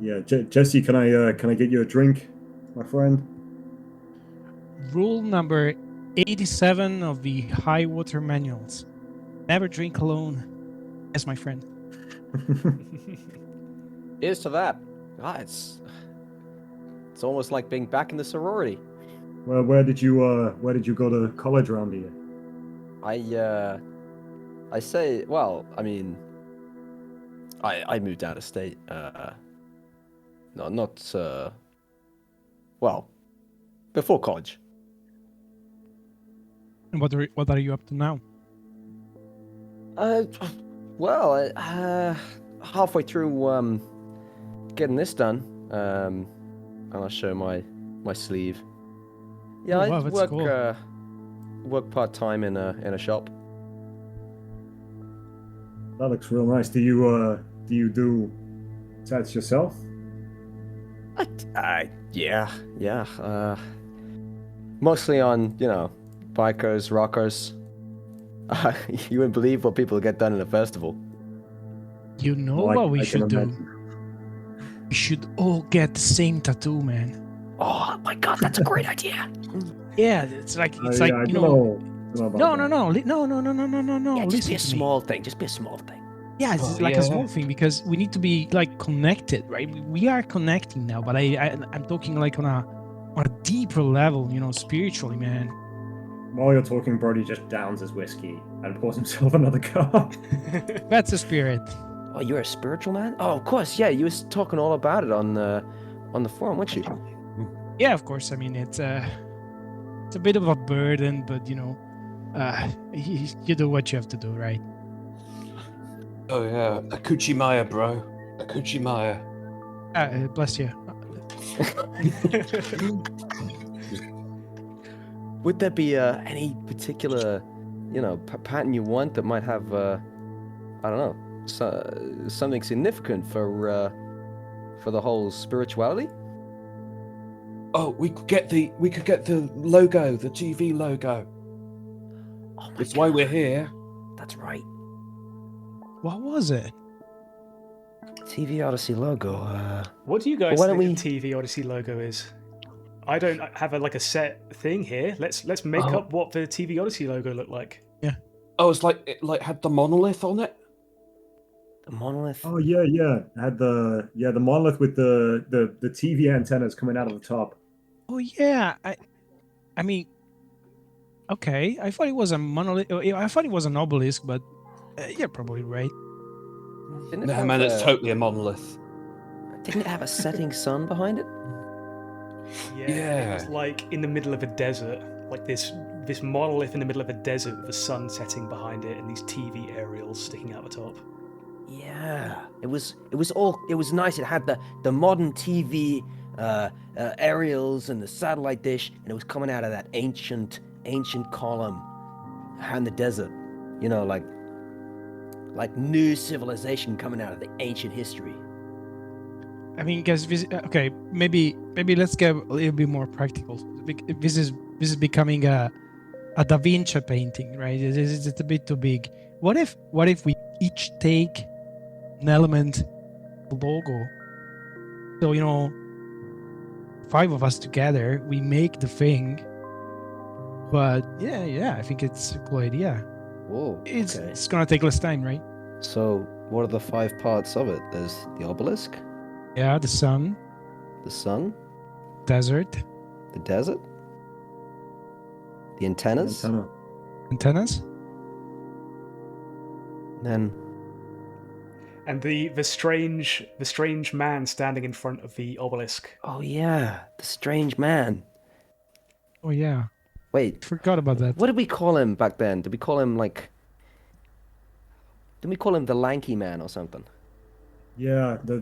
Yeah, Jesse, can I get you a drink, my friend? Rule number 87 of the High Water Manuals: never drink alone. Yes, my friend. Here's to that. Ah, it's almost like being back in the sorority. Well, where did you go to college around here? I say, well, I mean, I moved out of state. No, not well, before college. And what are you up to now? Well, halfway through getting this done, and I'll show my sleeve. Yeah, Oh, wow, I that's work cool. work part-time in a shop. That looks real nice. Do you do tats yourself? Yeah. Mostly on, bikers, rockers. You wouldn't believe what people get done in a festival. You know Oh, what we I can should do? imagine. We should all get the same tattoo, man. Oh my god, that's a great idea. Yeah, it's like I don't know about No. that. No. Yeah, just Listen be a to me. small thing. Just be a small thing. Yeah, it's Oh, like yeah. a small thing because we need to be like connected, right? We are connecting now, but I'm talking like on a deeper level, spiritually, man. While you're talking, Brody just downs his whiskey and pours himself another cup. That's the spirit. Oh, you're a spiritual man? Oh, of course. Yeah, you was talking all about it on the forum, weren't you? Yeah, of course. I mean, it's a bit of a burden, but you do what you have to do, right? Oh yeah, Akuchimaya, bro. Akuchimaya. Bless you. Would there be any particular, pattern you want that might have, I don't know, something significant for the whole spirituality? Oh, we could get the logo, the TV logo. Oh my That's why we're God. here. That's right. What was it? TV Odyssey logo. What do you guys why think don't the TV Odyssey logo is? I don't have a set thing here. Let's make Oh. up what the TV Odyssey logo looked like. Oh, it's like it had the monolith on it. The monolith. Oh yeah. It had the monolith with the TV antennas coming out of the top. Oh yeah, I mean, okay. I thought it was a monolith. I thought it was an obelisk, but you're probably right. Didn't it No, have man, it's a- totally a monolith. Didn't it have a setting sun behind it? Yeah. It was like in the middle of a desert, like this monolith in the middle of a desert with the sun setting behind it and these TV aerials sticking out the top. Yeah, it was nice. It had the modern TV aerials and the satellite dish, and it was coming out of that ancient column behind the desert. like new civilization coming out of the ancient history. I mean, guys, okay, maybe let's get a little bit more practical. This is becoming a Da Vinci painting, right? It's a bit too big. What if we each take an element logo? So, 5 of us together, we make the thing. But yeah, I think it's a cool idea. Whoa. It's gonna take less time, right? So, what are the 5 parts of it? There's the obelisk, Yeah, the sun, the sun, desert, the desert, the antennas, Antenna. antennas. then And the strange man standing in front of the obelisk. oh yeah, the strange man. Oh yeah, Wait, forgot about that. what did we call him back then? Did we call him the lanky man or something? Yeah, the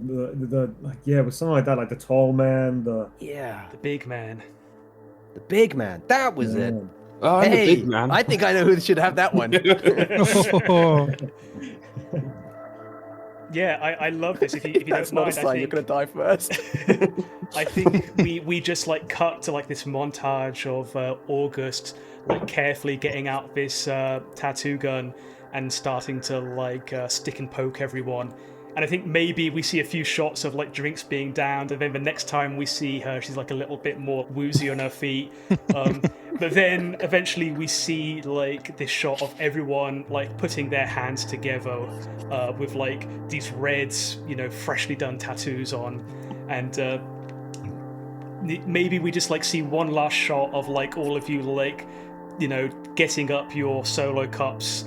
it was something like that, like the tall man, Yeah, The big man. the big man. That was it. Oh, I'm Hey, a big man. I think I know who should have that one. Oh, Yeah, I love this. If you That's don't not a mind, sign you're gonna die first. I think we just like cut to like this montage of August like carefully getting out this tattoo gun and starting to like stick and poke everyone. And I think maybe we see a few shots of like drinks being downed, and then the next time we see her, she's like a little bit more woozy on her feet. But then eventually we see like this shot of everyone like putting their hands together with like these red, freshly done tattoos on, and maybe we just like see one last shot of like all of you like, getting up your solo cups.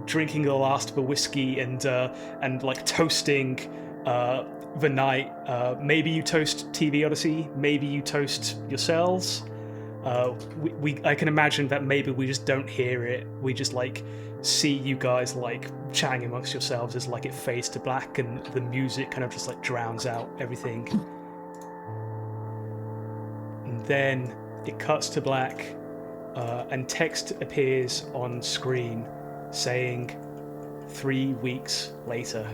Drinking the last of the whiskey and like toasting the night. Maybe you toast TV Odyssey. Maybe you toast yourselves. I can imagine that maybe we just don't hear it. We just like see you guys like chatting amongst yourselves as like it fades to black and the music kind of just like drowns out everything. And then it cuts to black and text appears on screen saying 3 weeks later.